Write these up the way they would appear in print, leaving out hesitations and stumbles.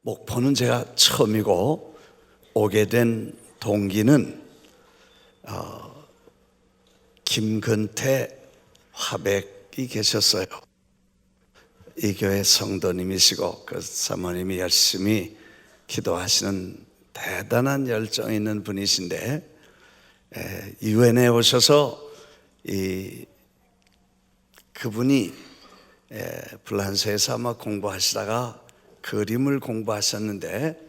목포는 제가 처음이고 오게 된 동기는 김근태 화백이 계셨어요. 이 교회 성도님이시고 그 사모님이 열심히 기도하시는 대단한 열정 있는 분이신데, 유엔에 오셔서 그분이 불란서에서 아마 공부하시다가 그림을 공부하셨는데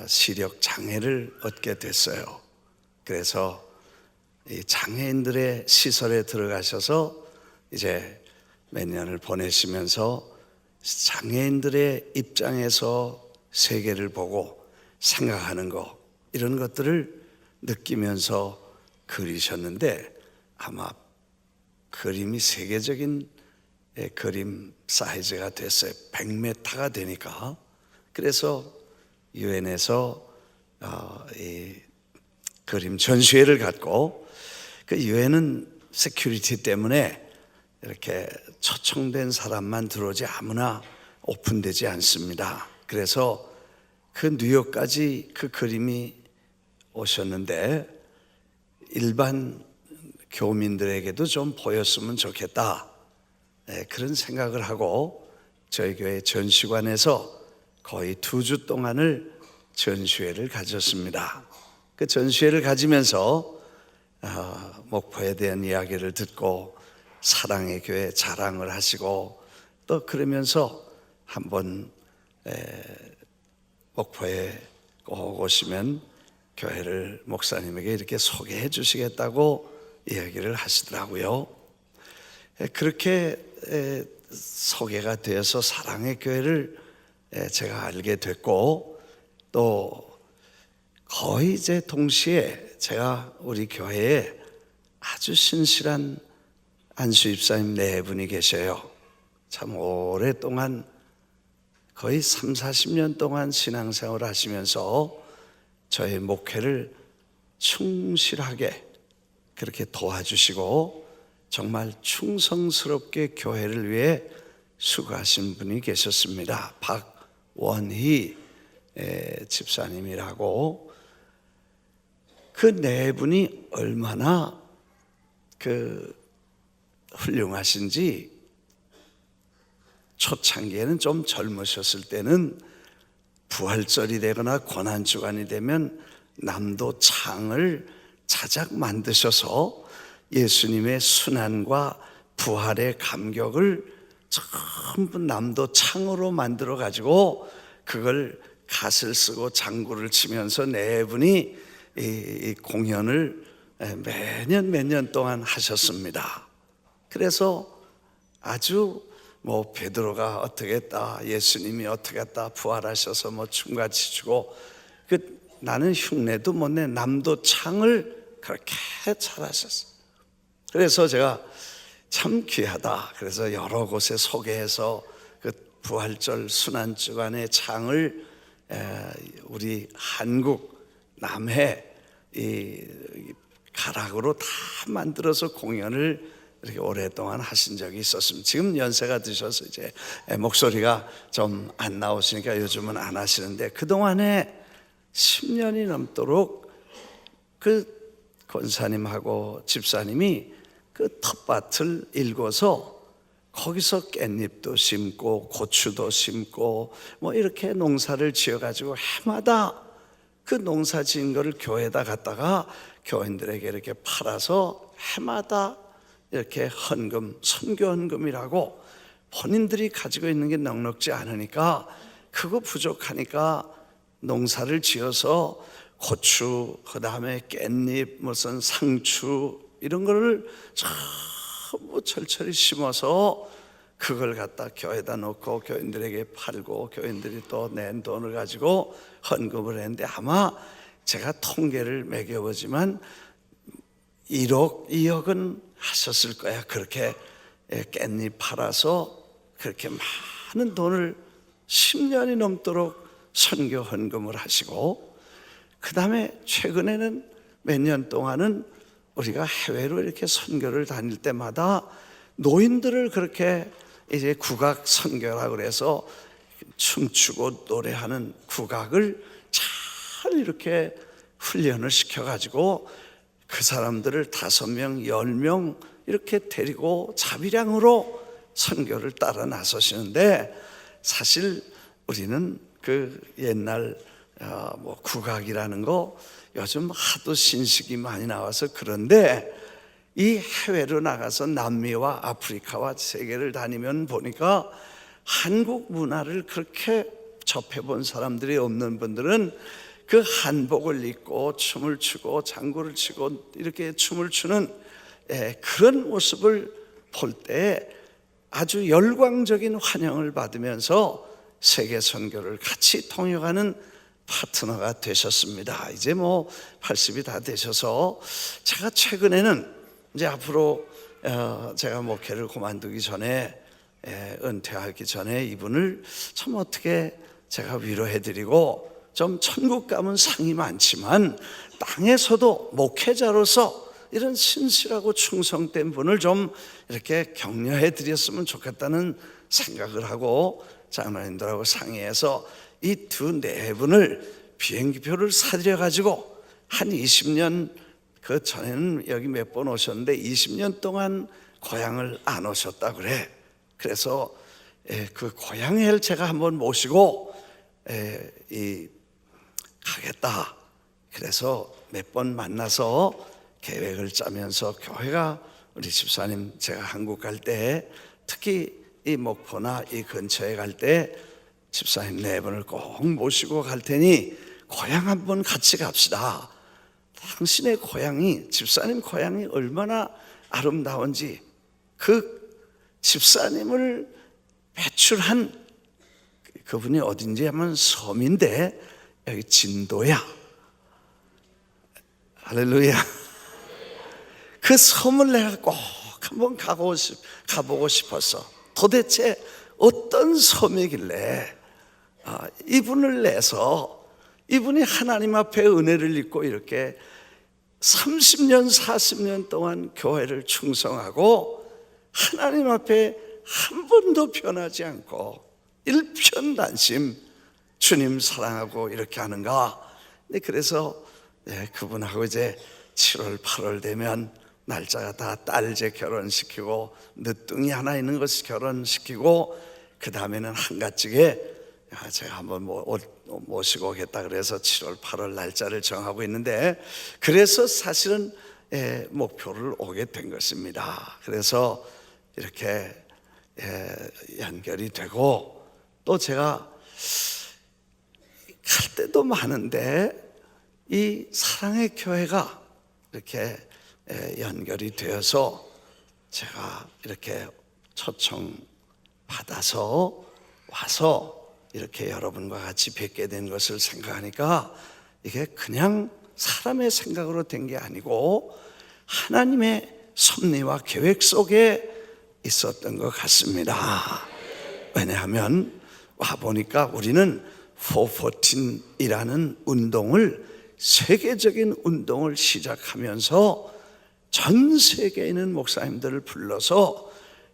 시력 장애를 얻게 됐어요. 그래서 이 장애인들의 시설에 들어가셔서 이제 몇 년을 보내시면서 장애인들의 입장에서 세계를 보고 생각하는 것, 이런 것들을 느끼면서 그리셨는데, 아마 그림이 세계적인 그림 사이즈가 됐어요. 100m가 되니까. 그래서 유엔에서 이 그림 전시회를 갖고, 그 유엔은 세큐리티 때문에 이렇게 초청된 사람만 들어오지 아무나 오픈되지 않습니다. 그래서 그 뉴욕까지 그 그림이 오셨는데 일반 교민들에게도 좀 보였으면 좋겠다, 그런 생각을 하고 저희 교회 전시관에서 거의 2주 동안을 전시회를 가졌습니다. 그 전시회를 가지면서 목포에 대한 이야기를 듣고 사랑의 교회 자랑을 하시고, 또 그러면서 한번 목포에 꼭 오시면 교회를 목사님에게 이렇게 소개해 주시겠다고 이야기를 하시더라고요. 그렇게 소개가 되어서 사랑의 교회를 제가 알게 됐고, 또 거의 이제 동시에 제가 우리 교회에 아주 신실한 안수 집사님 4분이 계셔요. 참 오랫동안 거의 30-40년 동안 신앙생활을 하시면서 저의 목회를 충실하게 그렇게 도와주시고 정말 충성스럽게 교회를 위해 수고하신 분이 계셨습니다. 박원희 집사님이라고. 그 4분이 얼마나 훌륭하신지, 초창기에는 좀 젊으셨을 때는 부활절이 되거나 고난주간이 되면 남도 창을 자작 만드셔서 예수님의 순환과 부활의 감격을 전부 남도 창으로 만들어 가지고 그걸 갓을 쓰고 장구를 치면서 4분이 이 공연을 매년 몇 년 동안 하셨습니다. 그래서 아주 베드로가 어떻게 했다, 예수님이 어떻게 했다, 부활하셔서 춤같이 추고, 나는 흉내도 못 내 남도 창을 그렇게 잘하셨어요. 그래서 제가 참 귀하다, 그래서 여러 곳에 소개해서 그 부활절 순환주간의 창을 우리 한국 남해 이 가락으로 다 만들어서 공연을 이렇게 오랫동안 하신 적이 있었습니다. 지금 연세가 드셔서 이제 목소리가 좀 안 나오시니까 요즘은 안 하시는데, 그동안에 10년이 넘도록 그 권사님하고 집사님이 그 텃밭을 일궈서 거기서 깻잎도 심고 고추도 심고 이렇게 농사를 지어가지고 해마다 그 농사 지은 거를 교회에다 갖다가 교인들에게 이렇게 팔아서 해마다 이렇게 헌금, 선교 헌금이라고, 본인들이 가지고 있는 게 넉넉지 않으니까 그거 부족하니까 농사를 지어서 고추, 그 다음에 깻잎, 무슨 상추 이런 거를 전부 철철히 심어서 그걸 갖다 교회에다 놓고 교인들에게 팔고, 교인들이 또 낸 돈을 가지고 헌금을 했는데, 아마 제가 통계를 매겨보지만 1억, 2억은 하셨을 거야. 그렇게 깻잎 팔아서 그렇게 많은 돈을 10년이 넘도록 선교 헌금을 하시고, 그 다음에 최근에는 몇 년 동안은 우리가 해외로 이렇게 선교를 다닐 때마다 노인들을 그렇게 이제 국악 선교라고 그래서 춤추고 노래하는 국악을 잘 이렇게 훈련을 시켜가지고 그 사람들을 5명, 10명 이렇게 데리고 자비량으로 선교를 따라 나서시는데, 사실 우리는 그 옛날 국악이라는 거 요즘 하도 신식이 많이 나와서 그런데, 이 해외로 나가서 남미와 아프리카와 세계를 다니면 보니까 한국 문화를 그렇게 접해본 사람들이 없는 분들은 그 한복을 입고 춤을 추고 장구를 치고 이렇게 춤을 추는 그런 모습을 볼 때 아주 열광적인 환영을 받으면서 세계 선교를 같이 통역하는 파트너가 되셨습니다. 이제 80이 다 되셔서, 제가 최근에는 이제 앞으로 제가 목회를 그만두기 전에, 은퇴하기 전에 이분을 참 어떻게 제가 위로해드리고, 좀 천국 가면 상이 많지만 땅에서도 목회자로서 이런 신실하고 충성된 분을 좀 이렇게 격려해 드렸으면 좋겠다는 생각을 하고 장로님들하고 상의해서 이 네 분을 비행기표를 사드려 가지고 한 20년, 그 전에는 여기 몇 번 오셨는데 20년 동안 고향을 안 오셨다 그래. 그래서 그 고향을 제가 한번 모시고 가겠다. 그래서 몇 번 만나서 계획을 짜면서, 교회가 우리 집사님 제가 한국 갈 때, 특히 이 목포나 이 근처에 갈 때 집사님 4분을 꼭 모시고 갈 테니 고향 한번 같이 갑시다. 당신의 고향이, 집사님 고향이 얼마나 아름다운지, 그 집사님을 배출한 그분이 어딘지 하면 섬인데 여기 진도야. 할렐루야. 그 섬을 내가 꼭 한번 가보고 싶었어. 도대체 어떤 섬이길래 이분을 내서, 이분이 하나님 앞에 은혜를 입고 이렇게 30년 40년 동안 교회를 충성하고 하나님 앞에 한 번도 변하지 않고 일편단심 주님 사랑하고 이렇게 하는가. 그래서 그분하고 이제 7월 8월 되면 날짜가 다 딸제 결혼시키고, 늦둥이 하나 있는 것을 결혼시키고, 그 다음에는 한가지게 제가 한번 모시고 오겠다 그래서 7월 8월 날짜를 정하고 있는데, 그래서 사실은 목표를 오게 된 것입니다. 그래서 이렇게 연결이 되고, 또 제가 갈 때도 많은데 이 사랑의 교회가 이렇게 연결이 되어서 제가 이렇게 초청 받아서 와서 이렇게 여러분과 같이 뵙게 된 것을 생각하니까, 이게 그냥 사람의 생각으로 된 게 아니고 하나님의 섭리와 계획 속에 있었던 것 같습니다. 왜냐하면 와보니까 우리는 414이라는 운동을, 세계적인 운동을 시작하면서 전 세계에 있는 목사님들을 불러서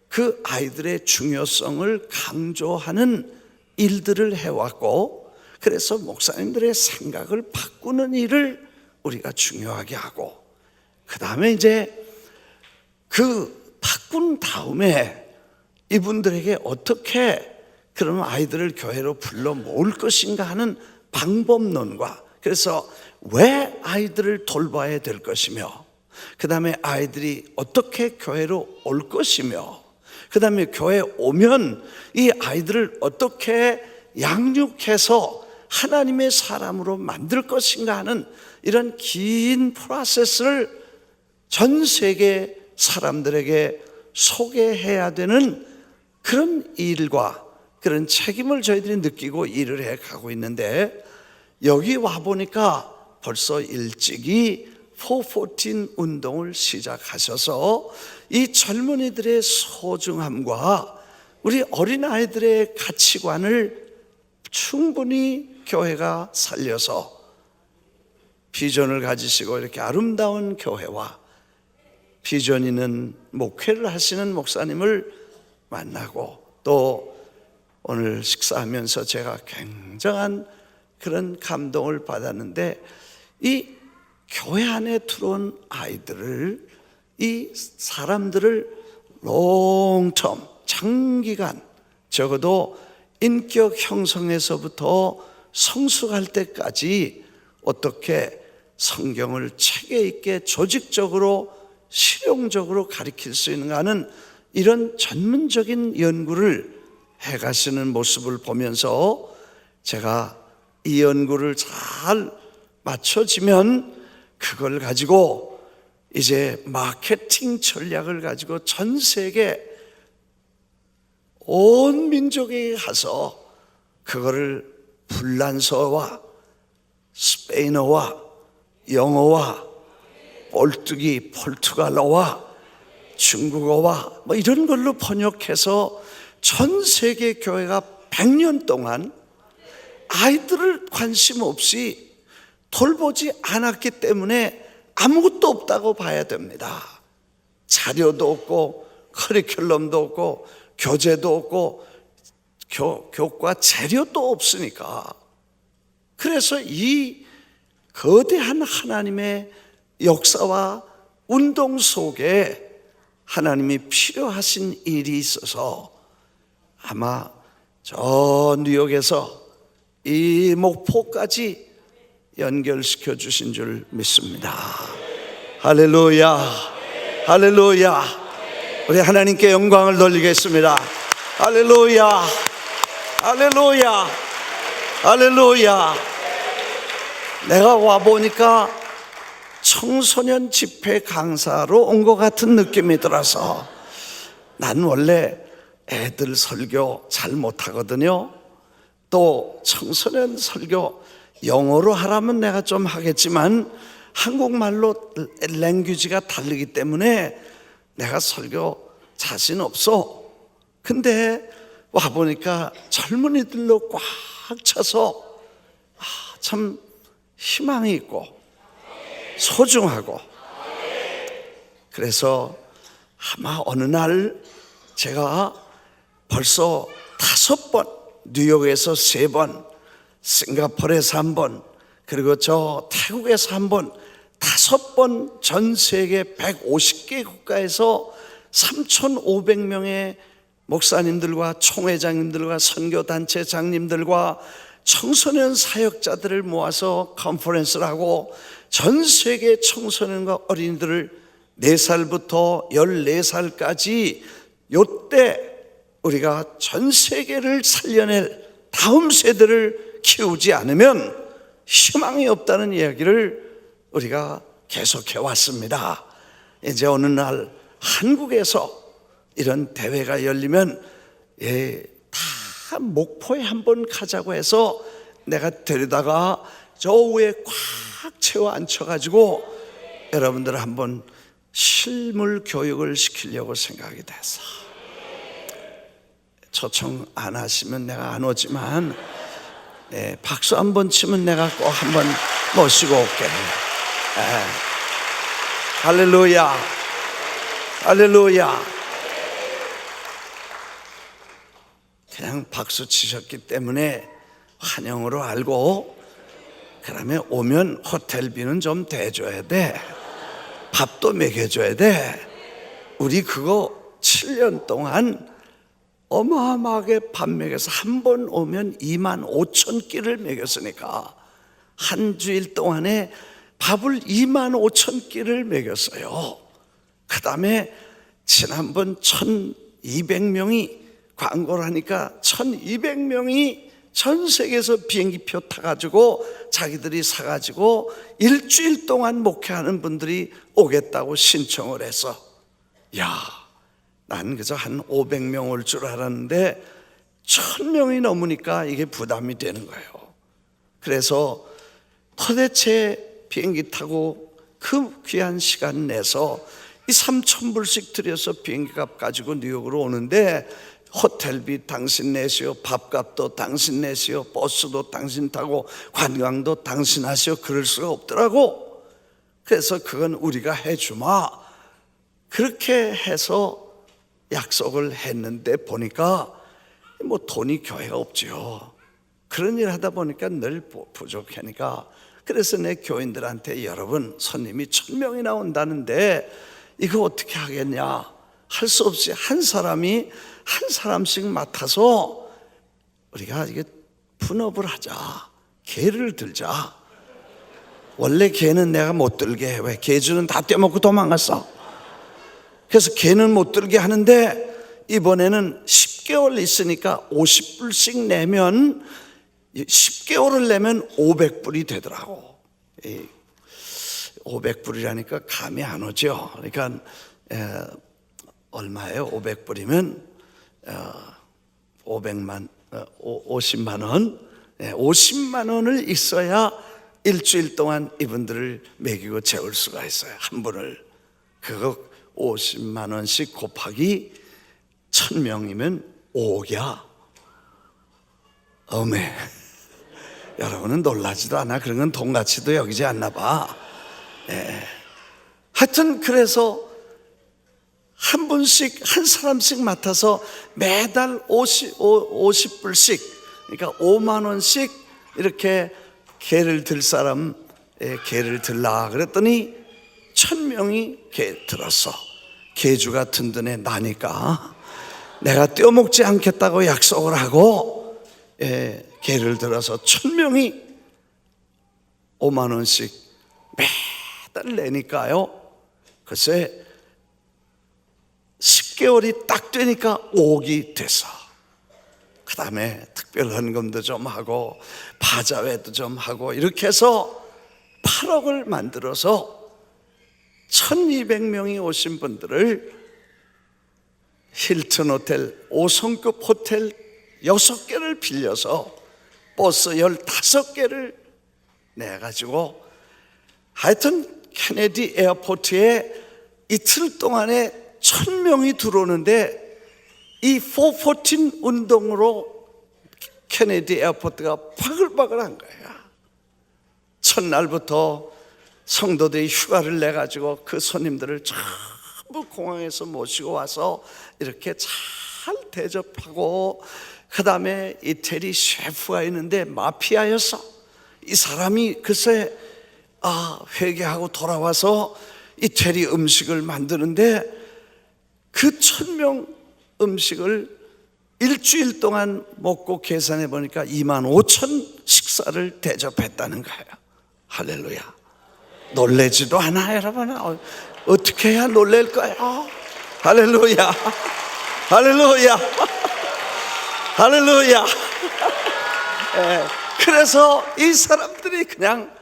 그 아이들의 중요성을 강조하는 일들을 해왔고, 그래서 목사님들의 생각을 바꾸는 일을 우리가 중요하게 하고, 그 다음에 이제 그 바꾼 다음에 이분들에게 어떻게 그러면 아이들을 교회로 불러 모을 것인가 하는 방법론과, 그래서 왜 아이들을 돌봐야 될 것이며, 그 다음에 아이들이 어떻게 교회로 올 것이며, 그 다음에 교회에 오면 이 아이들을 어떻게 양육해서 하나님의 사람으로 만들 것인가 하는 이런 긴 프로세스를 전 세계 사람들에게 소개해야 되는 그런 일과 그런 책임을 저희들이 느끼고 일을 해 가고 있는데, 여기 와보니까 벌써 일찍이 414 운동을 시작하셔서 이 젊은이들의 소중함과 우리 어린아이들의 가치관을 충분히 교회가 살려서 비전을 가지시고 이렇게 아름다운 교회와 비전 있는 목회를 하시는 목사님을 만나고, 또 오늘 식사하면서 제가 굉장한 그런 감동을 받았는데, 이 교회 안에 들어온 아이들을, 이 사람들을 롱텀, 장기간, 적어도 인격 형성에서부터 성숙할 때까지 어떻게 성경을 체계 있게 조직적으로 실용적으로 가르칠 수 있는가 하는 이런 전문적인 연구를 해가시는 모습을 보면서 제가 이 연구를 잘 맞춰지면 그걸 가지고 이제 마케팅 전략을 가지고 전 세계 온 민족에 가서 그거를 불란서와 스페인어와 영어와 볼뚜기, 포르투갈어와 중국어와 뭐 이런 걸로 번역해서 전 세계 교회가 100년 동안 아이들을 관심 없이 돌보지 않았기 때문에 아무것도 없다고 봐야 됩니다. 자료도 없고 커리큘럼도 없고 교재도 없고 교과 재료도 없으니까. 그래서 이 거대한 하나님의 역사와 운동 속에 하나님이 필요하신 일이 있어서 아마 저 뉴욕에서 이 목포까지 연결시켜 주신 줄 믿습니다. 할렐루야, 할렐루야. 우리 하나님께 영광을 돌리겠습니다. 할렐루야, 할렐루야, 할렐루야. 내가 와보니까 청소년 집회 강사로 온 것 같은 느낌이 들어서, 난 원래 애들 설교 잘 못하거든요. 또 청소년 설교 영어로 하라면 내가 좀 하겠지만 한국말로 랭귀지가 다르기 때문에 내가 설교 자신 없어. 근데 와보니까 젊은이들로 꽉 차서 참 희망이 있고 소중하고, 그래서 아마 어느 날 제가 벌써 5번, 뉴욕에서 3번, 싱가포르에서 1번, 그리고 저 태국에서 1번, 5번 전 세계 150개 국가에서 3,500명의 목사님들과 총회장님들과 선교단체장님들과 청소년 사역자들을 모아서 컨퍼런스를 하고 전 세계 청소년과 어린이들을 4살부터 14살까지 요때 우리가 전 세계를 살려낼 다음 세대를 키우지 않으면 희망이 없다는 이야기를 우리가 계속해 왔습니다. 이제 어느 날 한국에서 이런 대회가 열리면 다 목포에 한번 가자고 해서 내가 데려다가 저 위에 꽉 채워 앉혀가지고 여러분들 한번 실물 교육을 시키려고 생각이 돼서, 초청 안 하시면 내가 안 오지만 박수 한번 치면 내가 꼭 한번 모시고 올게. 할렐루야, 할렐루야. 그냥 박수 치셨기 때문에 환영으로 알고, 그러면 오면 호텔비는 좀 대줘야 돼. 밥도 먹여줘야 돼. 우리 그거 7년 동안 어마어마하게 밥 먹여서 한 번 오면 25,000끼를 먹였으니까 한 주일 동안에 밥을 25,000끼를 먹였어요. 그 다음에 지난번 1,200명이 광고를 하니까 1,200명이 전 세계에서 비행기표 타가지고 자기들이 사가지고 일주일 동안 목회하는 분들이 오겠다고 신청을 해서, 난 그저 한 500명 올 줄 알았는데 1,000명이 넘으니까 이게 부담이 되는 거예요. 그래서 도대체 비행기 타고 그 귀한 시간 내서 이 3,000불씩 들여서 비행기값 가지고 뉴욕으로 오는데, 호텔비 당신 내시오, 밥값도 당신 내시오, 버스도 당신 타고 관광도 당신 하시오. 그럴 수가 없더라고. 그래서 그건 우리가 해주마. 그렇게 해서 약속을 했는데 보니까 뭐 돈이 교회가 없지요. 그런 일 하다 보니까 늘 부족하니까, 그래서 내 교인들한테 여러분 손님이 1000명이 나온다는데 이거 어떻게 하겠냐, 할 수 없이 한 사람이 한 사람씩 맡아서 우리가 이게 분업을 하자, 개를 들자. 원래 개는 내가 못 들게 해. 왜? 개주는 다 떼먹고 도망갔어. 그래서 개는 못 들게 하는데 이번에는 10개월 있으니까 50불씩 내면, 10개월을 내면 500불이 되더라고. 500불이라니까 감이 안 오죠. 그러니까 얼마예요? 500불이면 50만 원. 50만 원을 있어야 일주일 동안 이분들을 먹이고 재울 수가 있어요. 한 분을. 그거 50만 원씩 곱하기 1000명이면 5야. 어메. 여러분은 놀라지도 않아. 그런 건 돈가치도 여기지 않나 봐. 하여튼 그래서 한 분씩, 한 사람씩 맡아서 매달 50불씩, 그러니까 5만 원씩 이렇게 개를 들 사람 개를 들라 그랬더니 1000명이 개 들었어. 개주가 든든해 나니까 내가 떼어먹지 않겠다고 약속을 하고 개를 들어서 1000명이 5만 원씩 매달 내니까요, 글쎄 10개월이 딱 되니까 5억이 됐어. 그 다음에 특별 헌금도 좀 하고 바자회도 좀 하고 이렇게 해서 8억을 만들어서 1200명이 오신 분들을 힐튼 호텔 5성급 호텔 6개를 빌려서 버스 15개를 내가지고 하여튼 케네디 에어포트에 이틀 동안에 1000명이 들어오는데 이 414 운동으로 케네디 에어포트가 바글바글한 거야. 첫날부터 성도들이 휴가를 내가지고 그 손님들을 전부 공항에서 모시고 와서 이렇게 잘 대접하고, 그 다음에 이태리 셰프가 있는데 마피아였어. 이 사람이 글쎄 회개하고 돌아와서 이태리 음식을 만드는데 그 1000명 음식을 일주일 동안 먹고 계산해 보니까 25,000 식사를 대접했다는 거예요. 할렐루야. 놀래지도 않아 여러분. 어떻게 해야 놀랄까요? 할렐루야. 할렐루야. 할렐루야. 그래서 이 사람들이 그냥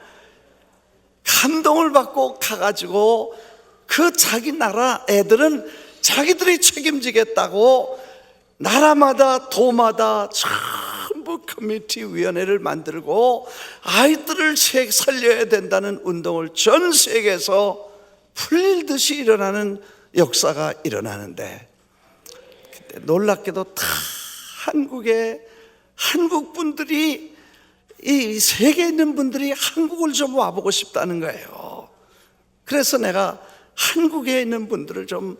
감동을 받고 가가지고 그 자기 나라 애들은 자기들이 책임지겠다고 나라마다 도마다 전부 커뮤니티 위원회를 만들고 아이들을 살려야 된다는 운동을 전 세계에서 풀릴듯이 일어나는 역사가 일어나는데, 그때 놀랍게도 다 한국 분들이, 이 세계에 있는 분들이 한국을 좀 와보고 싶다는 거예요. 그래서 내가 한국에 있는 분들을 좀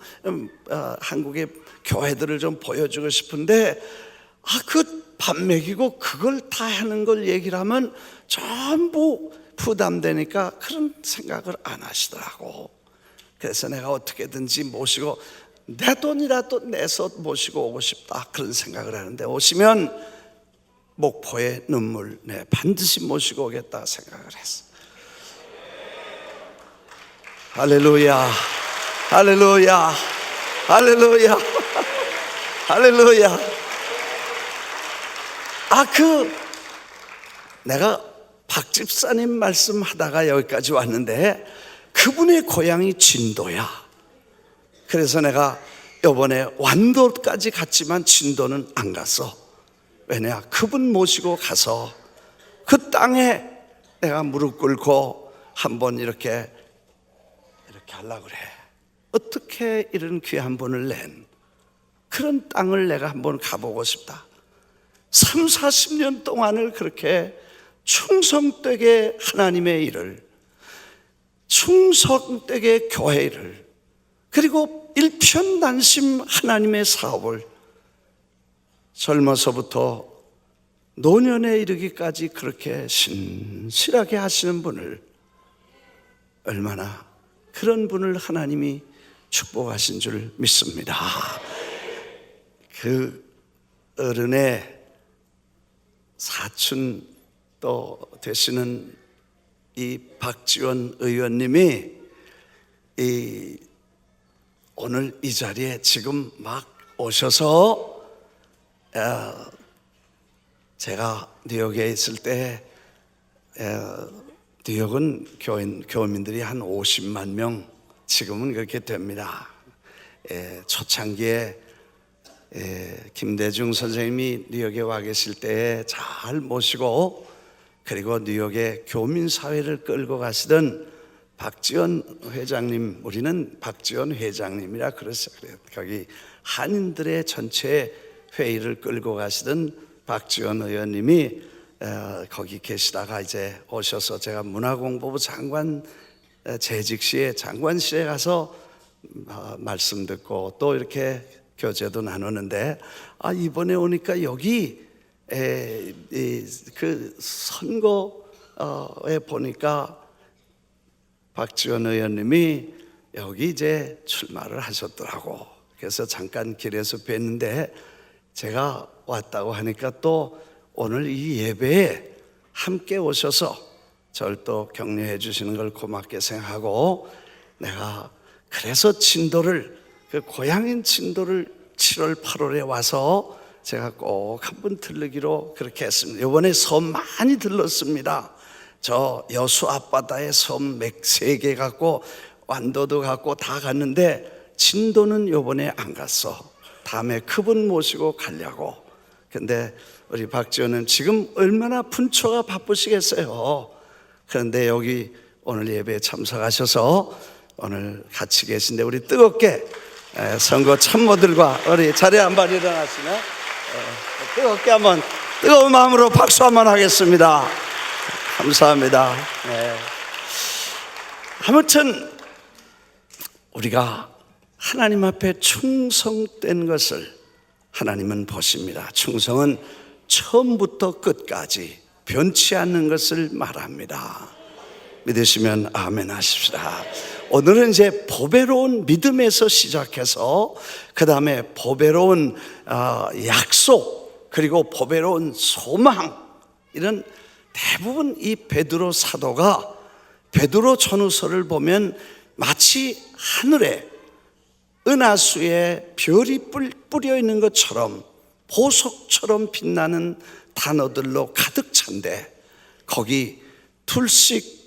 한국의 교회들을 좀 보여주고 싶은데 그 밥 먹이고 그걸 다 하는 걸 얘기를 하면 전부 부담되니까 그런 생각을 안 하시더라고. 그래서 내가 어떻게든지 모시고 내 돈이라도 내서 모시고 오고 싶다, 그런 생각을 하는데, 오시면 목포의 눈물 반드시 모시고 오겠다 생각을 했어. 할렐루야. 할렐루야. 할렐루야. 할렐루야. 내가 박 집사님 말씀하다가 여기까지 왔는데 그분의 고향이 진도야. 그래서 내가 이번에 완도까지 갔지만 진도는 안 갔어. 왜냐? 그분 모시고 가서 그 땅에 내가 무릎 꿇고 한번 이렇게 하려고 그래. 어떻게 이런 귀한 분을 낸 그런 땅을 내가 한번 가보고 싶다. 30-40년 동안을 그렇게 충성되게 하나님의 일을, 충성되게 교회 일을, 그리고 일편단심 하나님의 사업을 젊어서부터 노년에 이르기까지 그렇게 신실하게 하시는 분을, 얼마나 그런 분을 하나님이 축복하신 줄 믿습니다. 그 어른의 사촌 또 되시는 이 박지원 의원님이 오늘 이 자리에 지금 막 오셔서, 제가 뉴욕에 있을 때 뉴욕은 교민들이 한 50만 명, 지금은 그렇게 됩니다. 초창기에 김대중 선생님이 뉴욕에 와 계실 때 잘 모시고, 그리고 뉴욕의 교민사회를 끌고 가시던 박지원 회장님, 우리는 박지원 회장님이라 그랬어요. 거기 한인들의 전체 회의를 끌고 가시던 박지원 의원님이 거기 계시다가 이제 오셔서, 제가 문화공보부 장관 재직 시에 장관실에 가서 말씀 듣고 또 이렇게 교제도 나누는데, 이번에 오니까 여기 그 선거에 보니까 박지원 의원님이 여기 이제 출마를 하셨더라고. 그래서 잠깐 길에서 뵀는데, 제가 왔다고 하니까 또 오늘 이 예배에 함께 오셔서 저를 또 격려해 주시는 걸 고맙게 생각하고, 내가 그래서 진도를, 그 고향인 진도를 7월 8월에 와서 제가 꼭 한번 들르기로 그렇게 했습니다. 이번에 섬 많이 들렀습니다. 저 여수 앞바다에 섬 3개 갖고 완도도 갖고 다 갔는데, 진도는 이번에 안 갔어. 다음에 그분 모시고 가려고. 근데 우리 박지원은 지금 얼마나 분초가 바쁘시겠어요. 그런데 여기 오늘 예배에 참석하셔서 오늘 같이 계신데, 우리 뜨겁게 선거 참모들과 우리 자리에 한번 일어나시면 뜨겁게 한번, 뜨거운 마음으로 박수 한번 하겠습니다. 감사합니다. 네. 아무튼 우리가 하나님 앞에 충성된 것을 하나님은 보십니다. 충성은 처음부터 끝까지 변치 않는 것을 말합니다. 믿으시면 아멘 하십시다. 오늘은 이제 보배로운 믿음에서 시작해서 그 다음에 보배로운 약속, 그리고 보배로운 소망, 이런 대부분 이 베드로 사도가 베드로 전후서를 보면 마치 하늘에 은하수에 별이 뿌려 있는 것처럼 보석처럼 빛나는 단어들로 가득 찬데, 거기 둘씩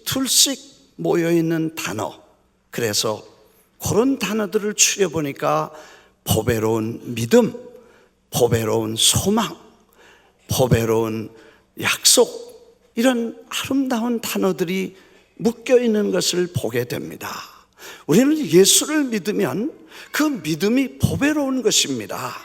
모여 있는 단어, 그래서 그런 단어들을 추려보니까 보배로운 믿음, 보배로운 소망, 보배로운 약속, 이런 아름다운 단어들이 묶여 있는 것을 보게 됩니다. 우리는 예수를 믿으면 그 믿음이 보배로운 것입니다.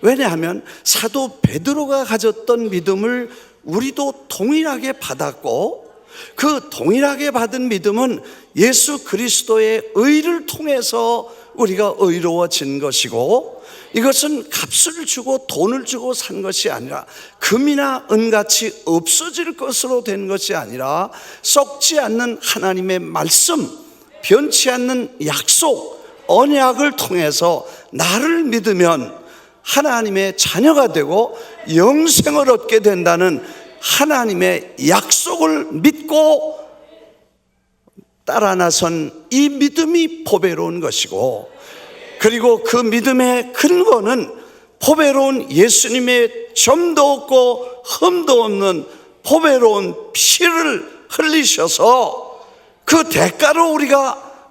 왜냐하면 사도 베드로가 가졌던 믿음을 우리도 동일하게 받았고, 그 동일하게 받은 믿음은 예수 그리스도의 의를 통해서 우리가 의로워진 것이고, 이것은 값을 주고 돈을 주고 산 것이 아니라, 금이나 은같이 없어질 것으로 된 것이 아니라, 썩지 않는 하나님의 말씀, 변치 않는 약속, 언약을 통해서 나를 믿으면 하나님의 자녀가 되고 영생을 얻게 된다는 하나님의 약속을 믿고 따라 나선 이 믿음이 보배로운 것이고, 그리고 그 믿음의 근거는 보배로운 예수님의 점도 없고 흠도 없는 보배로운 피를 흘리셔서 그 대가로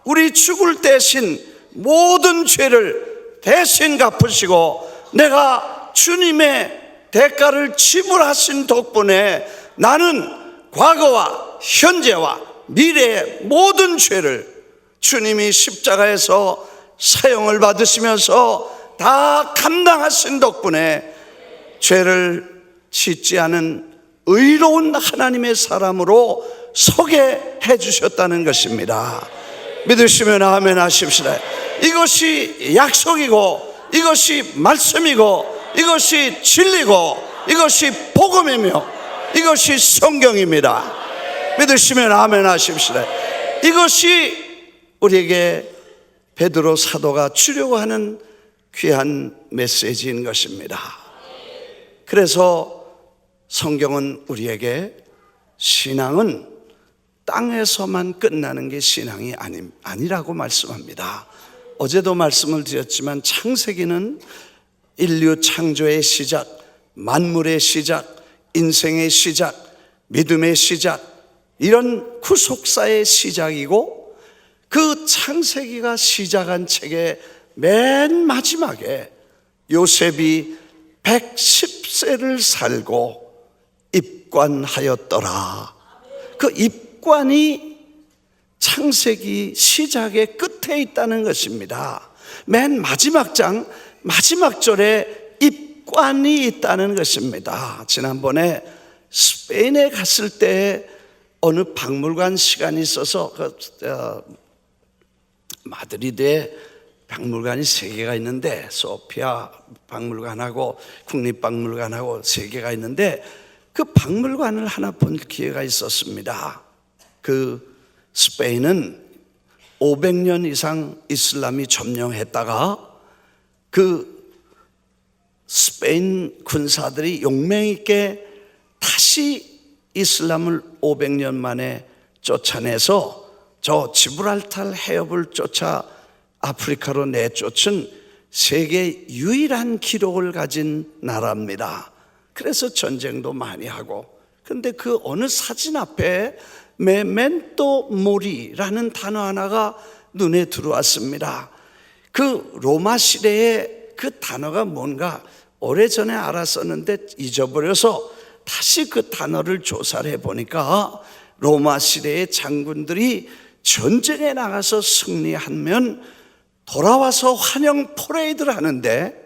우리 죽을 대신 모든 죄를 대신 갚으시고, 내가 주님의 대가를 지불하신 덕분에 나는 과거와 현재와 미래의 모든 죄를 주님이 십자가에서 사형을 받으시면서 다 감당하신 덕분에 죄를 짓지 않은 의로운 하나님의 사람으로 서게 해주셨다는 것입니다. 믿으시면 아멘 하십시다. 이것이 약속이고, 이것이 말씀이고, 이것이 진리고 이것이 복음이며 이것이 성경입니다. 믿으시면 아멘 하십시오. 이것이 우리에게 베드로 사도가 주려고 하는 귀한 메시지인 것입니다. 그래서 성경은 우리에게 신앙은 땅에서만 끝나는 게 신앙이 아니라고 말씀합니다. 어제도 말씀을 드렸지만 창세기는 인류 창조의 시작, 만물의 시작, 인생의 시작, 믿음의 시작, 이런 구속사의 시작이고, 그 창세기가 시작한 책의 맨 마지막에 요셉이 110세를 살고 입관하였더라. 그 입관이 창세기 시작의 끝에 있다는 것입니다. 맨 마지막 장 마지막 절에 입관이 있다는 것입니다. 지난번에 스페인에 갔을 때 어느 박물관 시간이 있어서 마드리드에 박물관이 3개가 있는데, 소피아 박물관하고 국립박물관하고 3개가 있는데, 그 박물관을 하나 본 기회가 있었습니다. 그 스페인은 500년 이상 이슬람이 점령했다가 그 스페인 군사들이 용맹 있게 다시 이슬람을 500년 만에 쫓아내서 저 지브랄타르 해협을 쫓아 아프리카로 내쫓은 세계 유일한 기록을 가진 나라입니다. 그래서 전쟁도 많이 하고, 그런데 그 어느 사진 앞에 메멘토 모리라는 단어 하나가 눈에 들어왔습니다. 그 로마 시대에 그 단어가 뭔가 오래전에 알았었는데 잊어버려서 다시 그 단어를 조사를 해보니까, 로마 시대의 장군들이 전쟁에 나가서 승리하면 돌아와서 환영 퍼레이드를 하는데,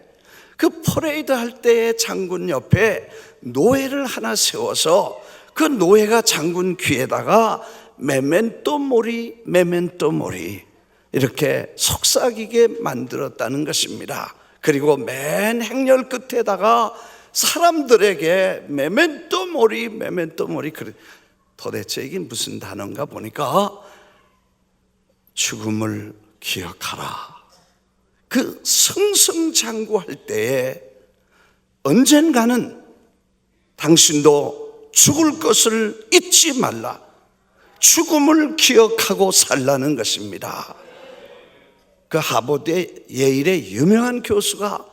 그 퍼레이드 할 때의 장군 옆에 노예를 하나 세워서 그 노예가 장군 귀에다가 메멘토 모리 메멘토 모리 이렇게 속삭이게 만들었다는 것입니다. 그리고 맨 행렬 끝에다가 사람들에게 메멘토 모리 메멘토 모리, 도대체 이게 무슨 단어인가 보니까 죽음을 기억하라. 그 승승장구할 때에 언젠가는 당신도 죽을 것을 잊지 말라. 죽음을 기억하고 살라는 것입니다. 그 하버드 예일의 유명한 교수가,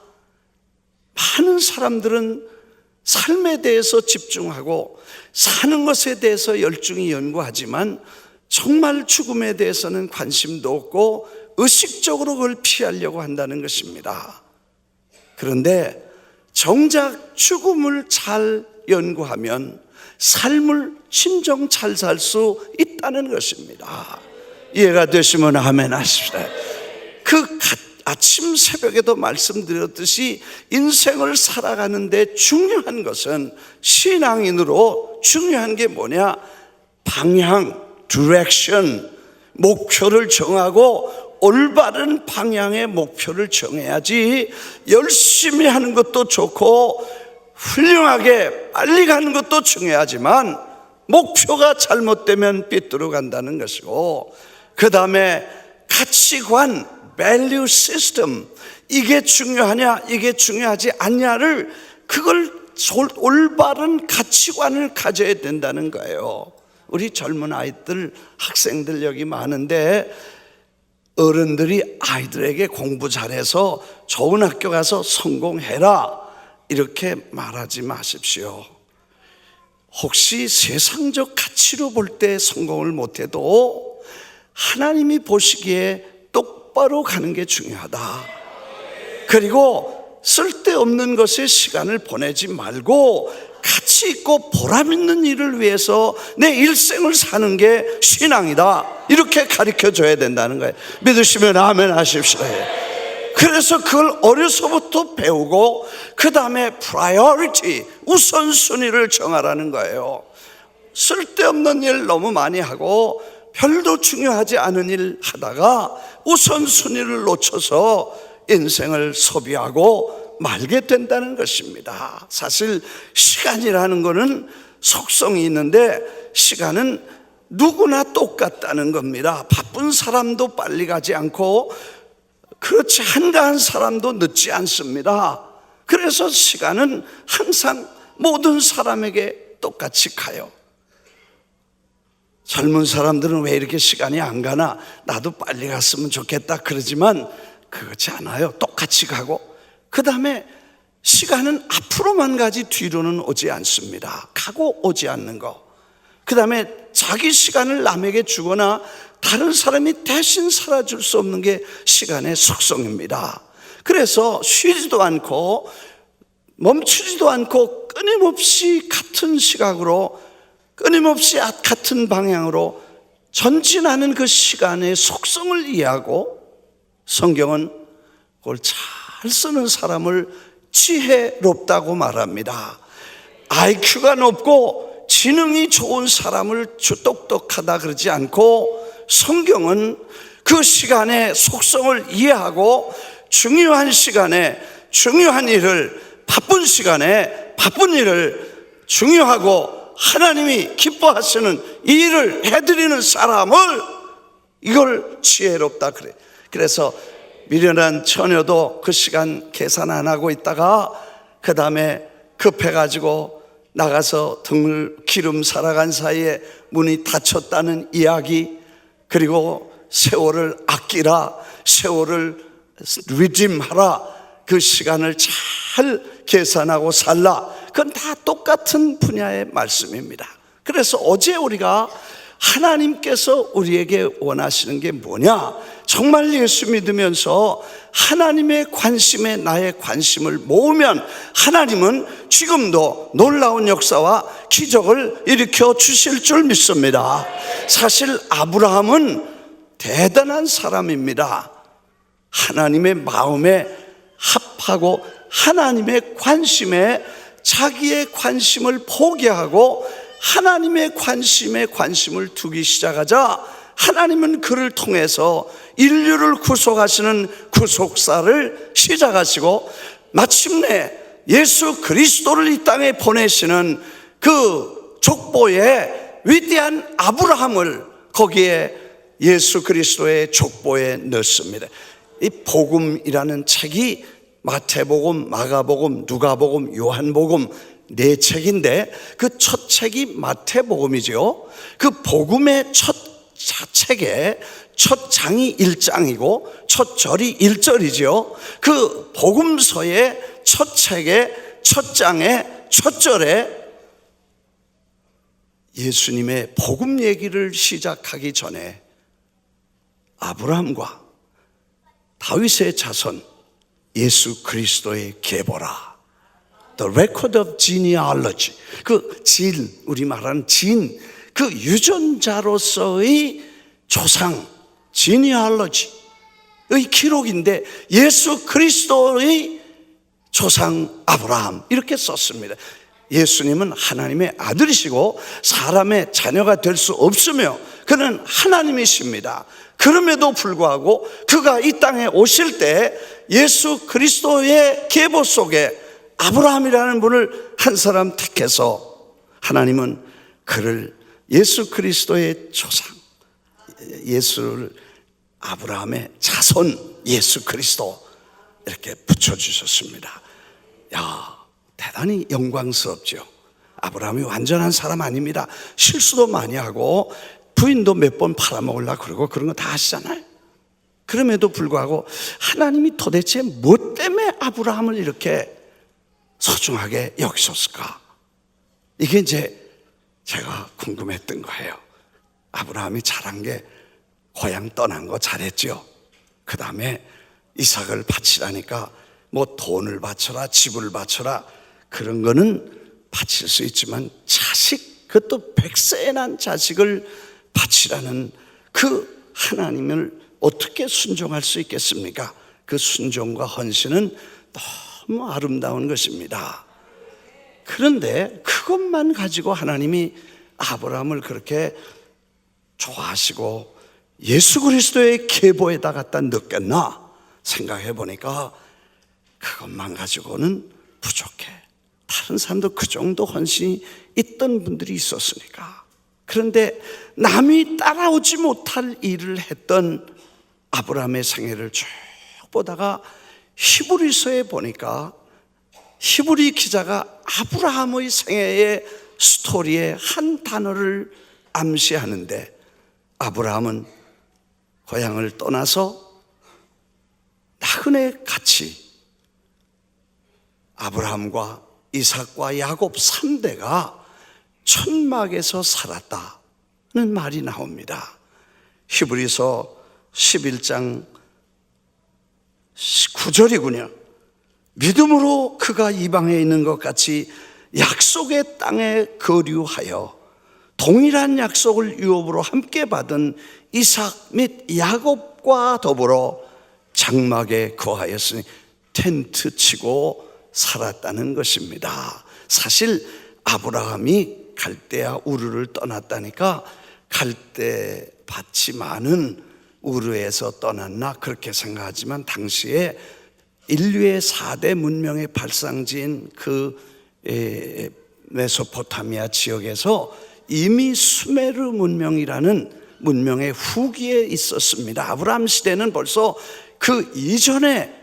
많은 사람들은 삶에 대해서 집중하고 사는 것에 대해서 열중히 연구하지만 정말 죽음에 대해서는 관심도 없고 의식적으로 그걸 피하려고 한다는 것입니다. 그런데 정작 죽음을 잘 연구하면 삶을 진정 잘 살 수 있다는 것입니다. 이해가 되시면 아멘 하십시오. 그 아침 새벽에도 말씀드렸듯이 인생을 살아가는데 중요한 것은, 신앙인으로 중요한 게 뭐냐? 방향, 디렉션, 목표를 정하고 올바른 방향의 목표를 정해야지, 열심히 하는 것도 좋고 훌륭하게 빨리 가는 것도 중요하지만 목표가 잘못되면 삐뚤어 간다는 것이고, 그 다음에 가치관, value system, 이게 중요하냐 이게 중요하지 않냐를, 그걸 올바른 가치관을 가져야 된다는 거예요. 우리 젊은 아이들, 학생들 여기 많은데, 어른들이 아이들에게 공부 잘해서 좋은 학교 가서 성공해라 이렇게 말하지 마십시오. 혹시 세상적 가치로 볼 때 성공을 못해도 하나님이 보시기에 똑바로 가는 게 중요하다. 그리고 쓸데없는 것에 시간을 보내지 말고 가치 있고 보람 있는 일을 위해서 내 일생을 사는 게 신앙이다, 이렇게 가르쳐 줘야 된다는 거예요. 믿으시면 아멘 하십시오. 그래서 그걸 어려서부터 배우고 그 다음에 priority, 우선순위를 정하라는 거예요. 쓸데없는 일 너무 많이 하고 별도 중요하지 않은 일 하다가 우선순위를 놓쳐서 인생을 소비하고 하고 말게 된다는 것입니다. 사실 시간이라는 것은 속성이 있는데 시간은 누구나 똑같다는 겁니다. 바쁜 사람도 빨리 가지 않고 그렇지 한가한 사람도 늦지 않습니다. 그래서 시간은 항상 모든 사람에게 똑같이 가요. 젊은 사람들은 왜 이렇게 시간이 안 가나, 나도 빨리 갔으면 좋겠다 그러지만 그렇지 않아요. 똑같이 가고, 그 다음에 시간은 앞으로만 가지 뒤로는 오지 않습니다. 가고 오지 않는 거. 그 다음에 자기 시간을 남에게 주거나 다른 사람이 대신 살아줄 수 없는 게 시간의 속성입니다. 그래서 쉬지도 않고 멈추지도 않고 끊임없이 같은 시각으로, 끊임없이 같은 방향으로 전진하는 그 시간의 속성을 이해하고, 성경은 그걸 잘 쓰는 사람을 지혜롭다고 말합니다. IQ가 높고 지능이 좋은 사람을 똑똑하다 그러지 않고, 성경은 그 시간의 속성을 이해하고 중요한 시간에 중요한 일을, 바쁜 시간에 바쁜 일을, 중요하고 하나님이 기뻐하시는 이 일을 해드리는 사람을, 이걸 지혜롭다 그래. 그래서 미련한 처녀도 그 시간 계산 안 하고 있다가 그 다음에 급해가지고 나가서 등을 기름 살아간 사이에 문이 닫혔다는 이야기, 그리고 세월을 아끼라, 세월을 리딤하라, 그 시간을 잘 계산하고 살라, 그건 다 똑같은 분야의 말씀입니다. 그래서 어제 우리가 하나님께서 우리에게 원하시는 게 뭐냐, 정말 예수 믿으면서 하나님의 관심에 나의 관심을 모으면 하나님은 지금도 놀라운 역사와 기적을 일으켜 주실 줄 믿습니다. 사실 아브라함은 대단한 사람입니다. 하나님의 마음에 합하고 하나님의 관심에 자기의 관심을 포기하고 하나님의 관심에 관심을 두기 시작하자 하나님은 그를 통해서 인류를 구속하시는 구속사를 시작하시고 마침내 예수 그리스도를 이 땅에 보내시는 그 족보의 위대한 아브라함을 거기에 예수 그리스도의 족보에 넣습니다. 이 복음이라는 책이 마태복음, 마가복음, 누가복음, 요한복음 네 책인데 그 첫 책이 마태복음이죠. 그 복음의 첫 책에 첫 장이 1장이고 첫 절이 1절이죠. 그 복음서의 첫 책의 첫 장의 첫 절에 예수님의 복음 얘기를 시작하기 전에 아브라함과 다윗의 자손 예수 그리스도의 계보라, The record of genealogy, 그 진, 우리 말하는 진, 그 유전자로서의 조상, genealogy의 기록인데 예수 그리스도의 조상 아브라함 이렇게 썼습니다. 예수님은 하나님의 아들이시고 사람의 자녀가 될 수 없으며 그는 하나님이십니다. 그럼에도 불구하고 그가 이 땅에 오실 때 예수 그리스도의 계보 속에 아브라함이라는 분을 한 사람 택해서 하나님은 그를 예수 그리스도의 조상, 예수를 아브라함의 자손 예수 그리스도 이렇게 붙여주셨습니다. 야, 대단히 영광스럽죠. 아브라함이 완전한 사람 아닙니다. 실수도 많이 하고 부인도 몇 번 팔아먹으려고 그러고 그런 거 다 하시잖아요. 그럼에도 불구하고 하나님이 도대체 뭐 때문에 아브라함을 이렇게 소중하게 여기셨을까? 이게 이제 제가 궁금했던 거예요. 아브라함이 잘한 게 고향 떠난 거 잘했죠. 그 다음에 이삭을 바치라니까 뭐 돈을 바쳐라 집을 바쳐라 그런 거는 바칠 수 있지만 자식, 그것도 100세에 난 자식을 바치라는 그 하나님을 어떻게 순종할 수 있겠습니까? 그 순종과 헌신은 너무 아름다운 것입니다. 그런데 그것만 가지고 하나님이 아브라함을 그렇게 좋아하시고 예수 그리스도의 계보에다 갖다 넣겠나 생각해 보니까 그것만 가지고는 부족해. 다른 사람도 그 정도 헌신이 있던 분들이 있었으니까. 그런데 남이 따라오지 못할 일을 했던 아브라함의 생애를 쭉 보다가 히브리서에 보니까 히브리 기자가 아브라함의 생애의 스토리에 한 단어를 암시하는데, 아브라함은 고향을 떠나서 나그네 같이 아브라함과 이삭과 야곱 3대가 천막에서 살았다는 말이 나옵니다. 히브리서 11장 9절이군요. 믿음으로 그가 이방에 있는 것 같이 약속의 땅에 거류하여 동일한 약속을 유업으로 함께 받은 이삭 및 야곱과 더불어 장막에 거하였으니 텐트 치고 살았다는 것입니다. 사실 아브라함이 갈대아 우르를 떠났다니까 갈대 밭이 많은 우르에서 떠났나 그렇게 생각하지만, 당시에 인류의 4대 문명의 발상지인 그 메소포타미아 지역에서 이미 수메르 문명이라는 문명의 후기에 있었습니다. 아브라함 시대는 벌써 그 이전에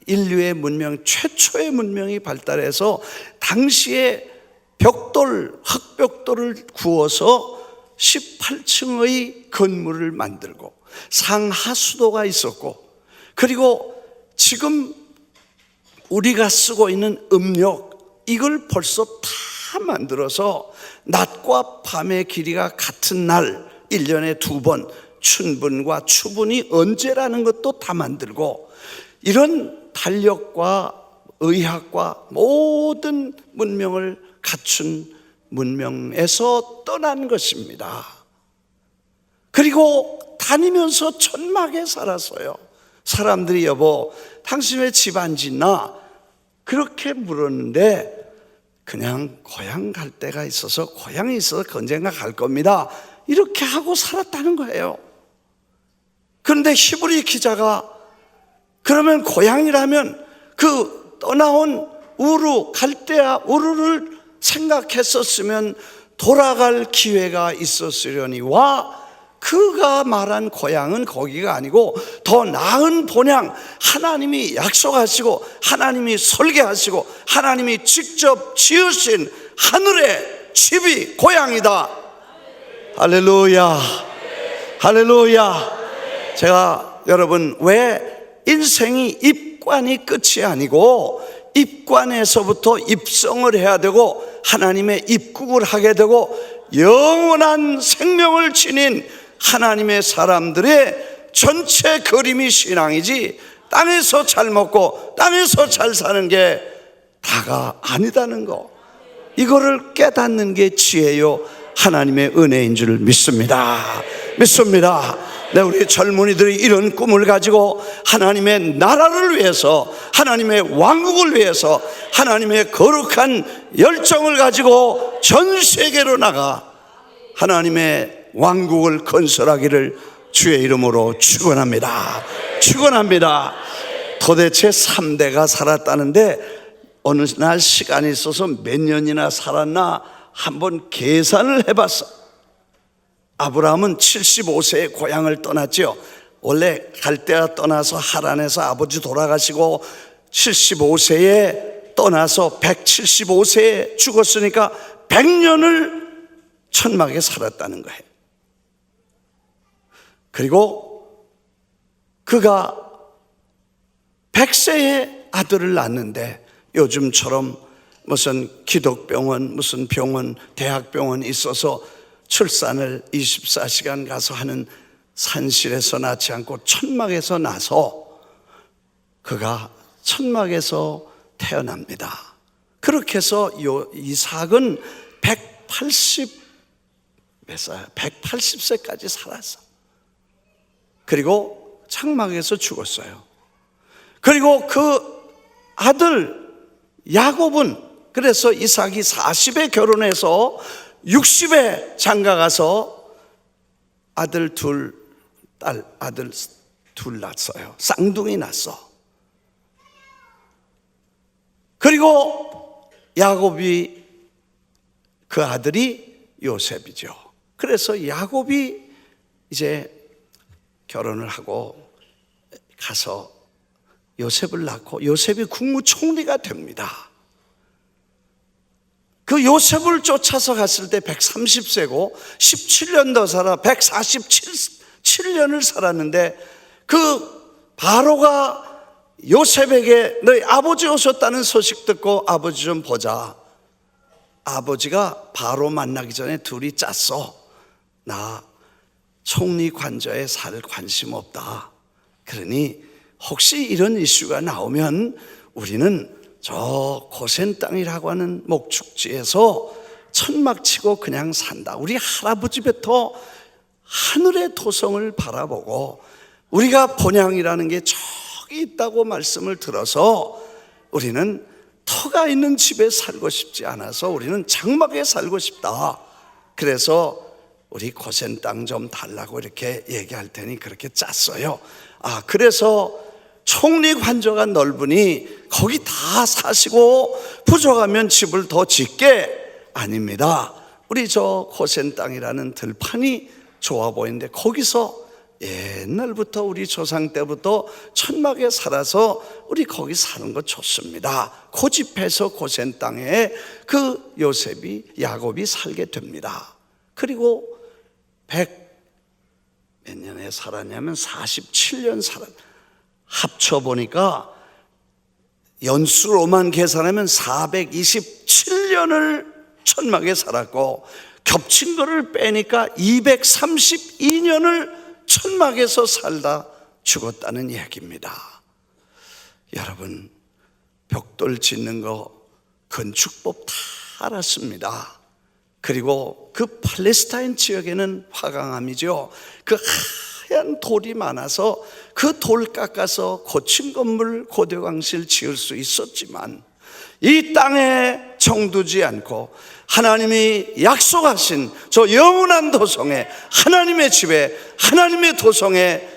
인류의 문명, 최초의 문명이 발달해서 당시에 흙벽돌을 구워서 18층의 건물을 만들고 상하수도가 있었고, 그리고 지금 우리가 쓰고 있는 음력, 이걸 벌써 다 만들어서 낮과 밤의 길이가 같은 날 1년에 2번 춘분과 추분이 언제라는 것도 다 만들고, 이런 달력과 의학과 모든 문명을 갖춘 문명에서 떠난 것입니다. 그리고 다니면서 천막에 살았어요. 사람들이 여보 당신 왜 집 안 짓나 그렇게 물었는데, 그냥 고향 갈 데가 있어서 고향에 있어서 언젠가 갈 겁니다 이렇게 하고 살았다는 거예요. 그런데 히브리 기자가 그러면 고향이라면 그 떠나온 우르, 갈대아 우르를 생각했었으면 돌아갈 기회가 있었으려니와 그가 말한 고향은 거기가 아니고 더 나은 본향, 하나님이 약속하시고 하나님이 설계하시고 하나님이 직접 지으신 하늘의 집이 고향이다. 할렐루야, 할렐루야. 제가 여러분, 왜 인생이 입관이 끝이 아니고 입관에서부터 입성을 해야 되고 하나님의 입국을 하게 되고 영원한 생명을 지닌 하나님의 사람들의 전체 그림이 신앙이지, 땅에서 잘 먹고 땅에서 잘 사는 게 다가 아니다는 거, 이거를 깨닫는 게 지혜요 하나님의 은혜인 줄 믿습니다. 믿습니다. 우리 젊은이들이 이런 꿈을 가지고 하나님의 나라를 위해서, 하나님의 왕국을 위해서, 하나님의 거룩한 열정을 가지고 전 세계로 나가 하나님의 왕국을 건설하기를 주의 이름으로 축원합니다. 축원합니다. 도대체 3대가 살았다는데 어느 날 시간이 있어서 몇 년이나 살았나 한번 계산을 해봤어. 아브라함은 75세에 고향을 떠났죠. 원래 갈대아 떠나서 하란에서 아버지 돌아가시고 75세에 떠나서 175세에 죽었으니까 100년을 천막에 살았다는 거예요. 그리고 그가 100세에 아들을 낳았는데, 요즘처럼 무슨 기독병원, 무슨 병원, 대학병원이 있어서 출산을 24시간 가서 하는 산실에서 낳지 않고 천막에서 나서 그가 천막에서 태어납니다. 그렇게 해서 이삭은 180세까지 살았어. 그리고 장막에서 죽었어요. 그리고 그 아들 야곱은, 그래서 이삭이 40에 결혼해서 60에 장가가서 아들 둘 낳았어요. 쌍둥이 낳았어. 그리고 야곱이 그 아들이 요셉이죠. 그래서 야곱이 이제 결혼을 하고 가서 요셉을 낳고 요셉이 국무총리가 됩니다. 그 요셉을 쫓아서 갔을 때 130세고 17년 더 살아 147년을 살았는데, 그 바로가 요셉에게 너희 아버지 오셨다는 소식 듣고 아버지 좀 보자. 아버지가 바로 만나기 전에 둘이 짰어. 나 총리 관저에 살 관심 없다. 그러니 혹시 이런 이슈가 나오면 우리는 저 고센 땅이라고 하는 목축지에서 천막 치고 그냥 산다. 우리 할아버지부터 하늘의 토성을 바라보고 우리가 본향이라는 게 저기 있다고 말씀을 들어서 우리는 터가 있는 집에 살고 싶지 않아서 우리는 장막에 살고 싶다. 그래서 우리 고센 땅 좀 달라고 이렇게 얘기할 테니 그렇게 짰어요. 그래서 총리 관저가 넓으니 거기 다 사시고 부족하면 집을 더 짓게? 아닙니다. 우리 저 고센 땅이라는 들판이 좋아 보이는데 거기서 옛날부터 우리 조상 때부터 천막에 살아서 우리 거기 사는 거 좋습니다. 고집해서 고센 땅에 그 요셉이 야곱이 살게 됩니다. 그리고 몇 년에 살았냐면 47년 합쳐보니까 연수로만 계산하면 427년을 천막에 살았고 겹친 거를 빼니까 232년을 천막에서 살다 죽었다는 얘기입니다. 여러분, 벽돌 짓는 거 건축법 다 알았습니다. 그리고 그 팔레스타인 지역에는 화강암이죠. 그 하얀 돌이 많아서 그 돌 깎아서 고층 건물 고대광실 지을 수 있었지만 이 땅에 정두지 않고 하나님이 약속하신 저 영원한 도성에, 하나님의 집에, 하나님의 도성에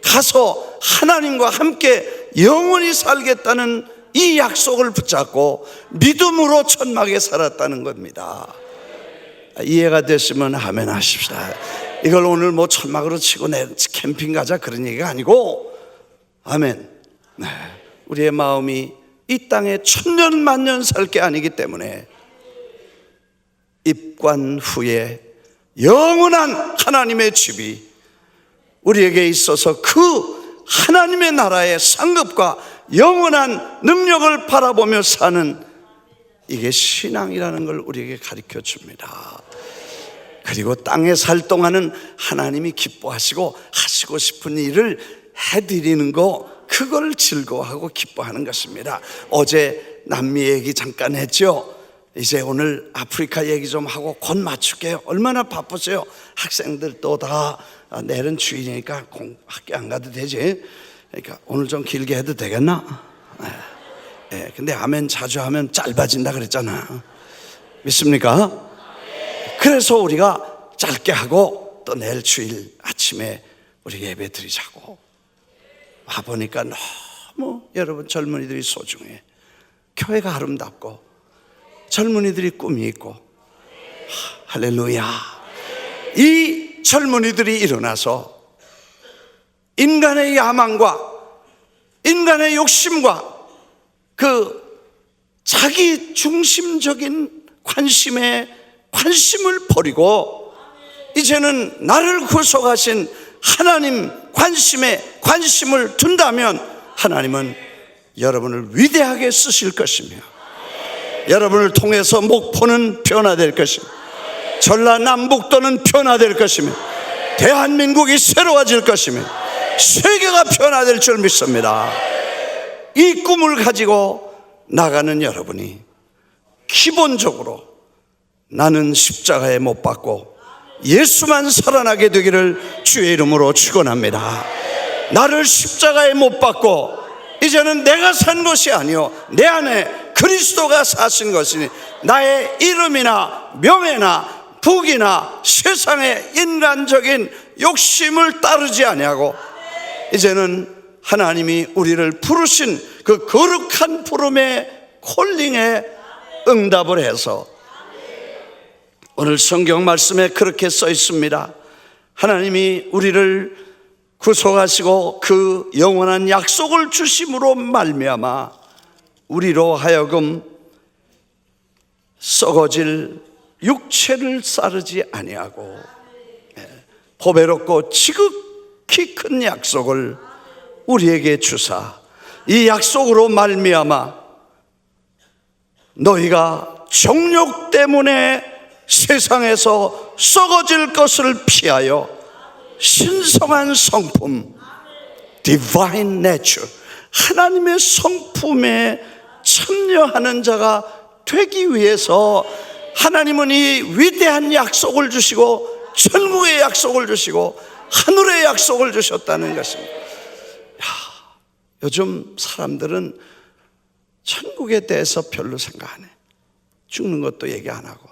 가서 하나님과 함께 영원히 살겠다는 이 약속을 붙잡고 믿음으로 천막에 살았다는 겁니다. 이해가 됐으면 아멘 하십시다. 이걸 오늘 뭐 천막으로 치고 캠핑 가자 그런 얘기가 아니고, 아멘. 네. 우리의 마음이 이 땅에 천년 만년 살 게 아니기 때문에 입관 후에 영원한 하나님의 집이 우리에게 있어서 그 하나님의 나라의 상급과 영원한 능력을 바라보며 사는, 이게 신앙이라는 걸 우리에게 가르쳐 줍니다. 그리고 땅에 살 동안은 하나님이 기뻐하시고 하시고 싶은 일을 해드리는 거, 그걸 즐거워하고 기뻐하는 것입니다. 어제 남미 얘기 잠깐 했죠. 이제 오늘 아프리카 얘기 좀 하고 곧 맞출게요. 얼마나 바쁘세요? 학생들 또 다 내일은 주일이니까 학교 안 가도 되지. 그러니까 오늘 좀 길게 해도 되겠나? 근데 아멘 자주 하면 짧아진다 그랬잖아. 믿습니까? 그래서 우리가 짧게 하고 또 내일 주일 아침에 우리 예배 드리자고. 와보니까 너무 여러분 젊은이들이 소중해. 교회가 아름답고 젊은이들이 꿈이 있고, 할렐루야. 이 젊은이들이 일어나서 인간의 야망과 인간의 욕심과 그 자기 중심적인 관심을 버리고 이제는 나를 구속하신 하나님 관심에 관심을 둔다면 하나님은 여러분을 위대하게 쓰실 것이며 여러분을 통해서 목포는 변화될 것이며 전라남북도는 변화될 것이며 대한민국이 새로워질 것이며 세계가 변화될 줄 믿습니다. 이 꿈을 가지고 나가는 여러분이 기본적으로 나는 십자가에 못 박고 예수만 살아나게 되기를 주의 이름으로 축원합니다. 나를 십자가에 못 박고 이제는 내가 산 것이 아니요 내 안에 그리스도가 사신 것이니 나의 이름이나 명예나 부귀나 세상의 인간적인 욕심을 따르지 아니하고 이제는 하나님이 우리를 부르신 그 거룩한 부름에 콜링에 응답을 해서 오늘 성경 말씀에 그렇게 써 있습니다. 하나님이 우리를 구속하시고 그 영원한 약속을 주심으로 말미암아 우리로 하여금 썩어질 육체를 따르지 아니하고 보배롭고 지극히 큰 약속을 우리에게 주사 이 약속으로 말미암아 너희가 정욕 때문에 세상에서 썩어질 것을 피하여 신성한 성품 Divine Nature 하나님의 성품에 참여하는 자가 되기 위해서 하나님은 이 위대한 약속을 주시고 천국의 약속을 주시고 하늘의 약속을 주셨다는 것입니다. 요즘 사람들은 천국에 대해서 별로 생각 안 해. 죽는 것도 얘기 안 하고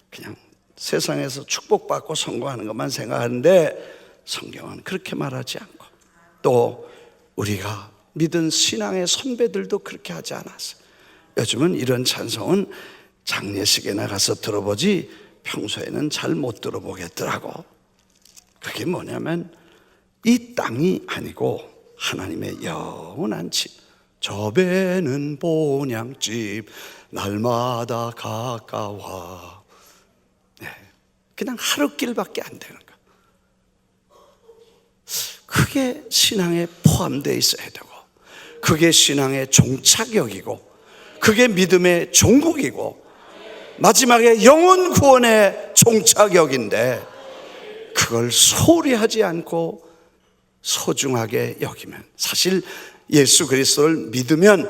그냥 세상에서 축복받고 성공하는 것만 생각하는데 성경은 그렇게 말하지 않고 또 우리가 믿은 신앙의 선배들도 그렇게 하지 않았어요. 요즘은 이런 찬송은 장례식에 나가서 들어보지 평소에는 잘 못 들어보겠더라고. 그게 뭐냐면 이 땅이 아니고 하나님의 영원한 집, 저 배는 본향집 날마다 가까워. 그냥 하루길밖에 안 되는 거. 그게 신앙에 포함되어 있어야 되고 그게 신앙의 종착역이고 그게 믿음의 종국이고 마지막에 영혼 구원의 종착역인데 그걸 소홀히 하지 않고 소중하게 여기면 사실 예수 그리스도를 믿으면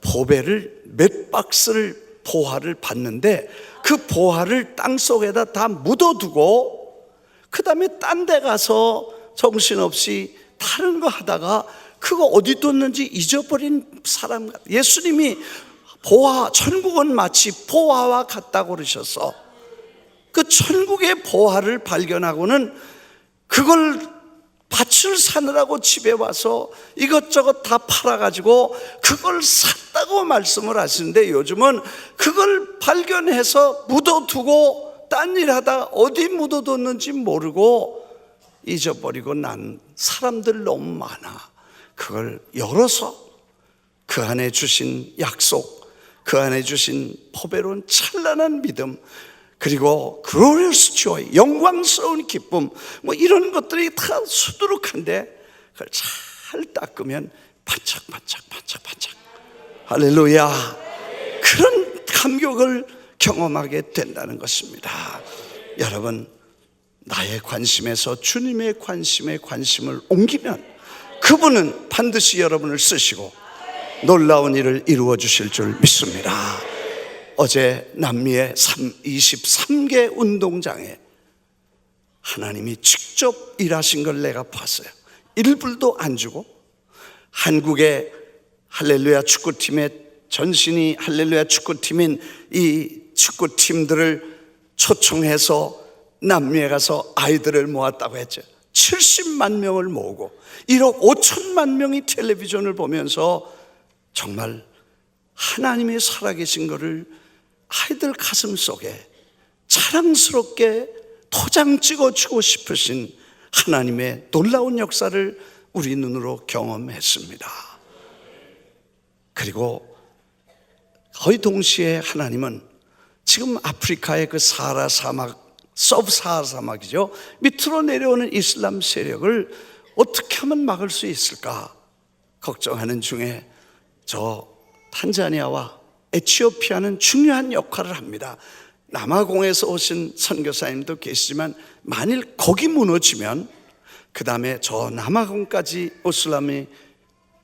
보배를 몇 박스를 보화를 받는데 그 보화를 땅속에다 다 묻어두고 그 다음에 딴 데 가서 정신없이 다른 거 하다가 그거 어디 뒀는지 잊어버린 사람. 예수님이 보화, 천국은 마치 보화와 같다고 그러셔서 그 천국의 보화를 발견하고는 그걸 밭을 사느라고 집에 와서 이것저것 다 팔아가지고 그걸 샀다고 말씀을 하시는데 요즘은 그걸 발견해서 묻어두고 딴 일 하다가 어디 묻어뒀는지 모르고 잊어버리고 난 사람들 너무 많아. 그걸 열어서 그 안에 주신 약속, 그 안에 주신 보배로운 찬란한 믿음, 그리고 glorious joy, 영광스러운 기쁨, 뭐 이런 것들이 다 수두룩한데 그걸 잘 닦으면 반짝반짝 할렐루야. 그런 감격을 경험하게 된다는 것입니다. 여러분, 나의 관심에서 주님의 관심에 관심을 옮기면 그분은 반드시 여러분을 쓰시고 놀라운 일을 이루어 주실 줄 믿습니다. 어제 남미의 23개 운동장에 하나님이 직접 일하신 걸 내가 봤어요. 1불도 안 주고 한국의 할렐루야 축구팀의 전신이 할렐루야 축구팀인 이 축구팀들을 초청해서 남미에 가서 아이들을 모았다고 했죠. 70만 명을 모으고 1억 5천만 명이 텔레비전을 보면서 정말 하나님이 살아계신 것을 아이들 가슴 속에 자랑스럽게 도장 찍어주고 싶으신 하나님의 놀라운 역사를 우리 눈으로 경험했습니다. 그리고 거의 동시에 하나님은 지금 아프리카의 그 사하라 사막, 서브사하라 사막이죠, 밑으로 내려오는 이슬람 세력을 어떻게 하면 막을 수 있을까 걱정하는 중에 저 탄자니아와 에티오피아는 중요한 역할을 합니다. 남아공에서 오신 선교사님도 계시지만 만일 거기 무너지면 그 다음에 저 남아공까지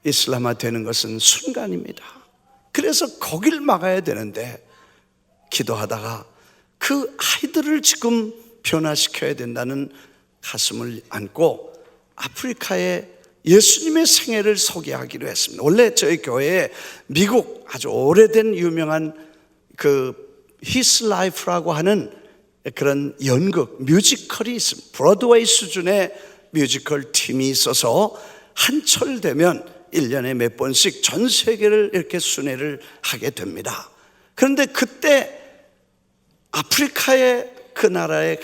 이슬람화 되는 것은 순간입니다. 그래서 거길 막아야 되는데 기도하다가 그 아이들을 지금 변화시켜야 된다는 가슴을 안고 아프리카의 예수님의 생애를 소개하기로 했습니다. 원래 저희 교회에 미국 아주 오래된 유명한 그 His Life라고 하는 그런 연극, 뮤지컬이 있습니다. 브로드웨이 수준의 뮤지컬 팀이 있어서 한철 되면 1년에 몇 번씩 전 세계를 이렇게 순회를 하게 됩니다. 그런데 그때 아프리카의 그 나라에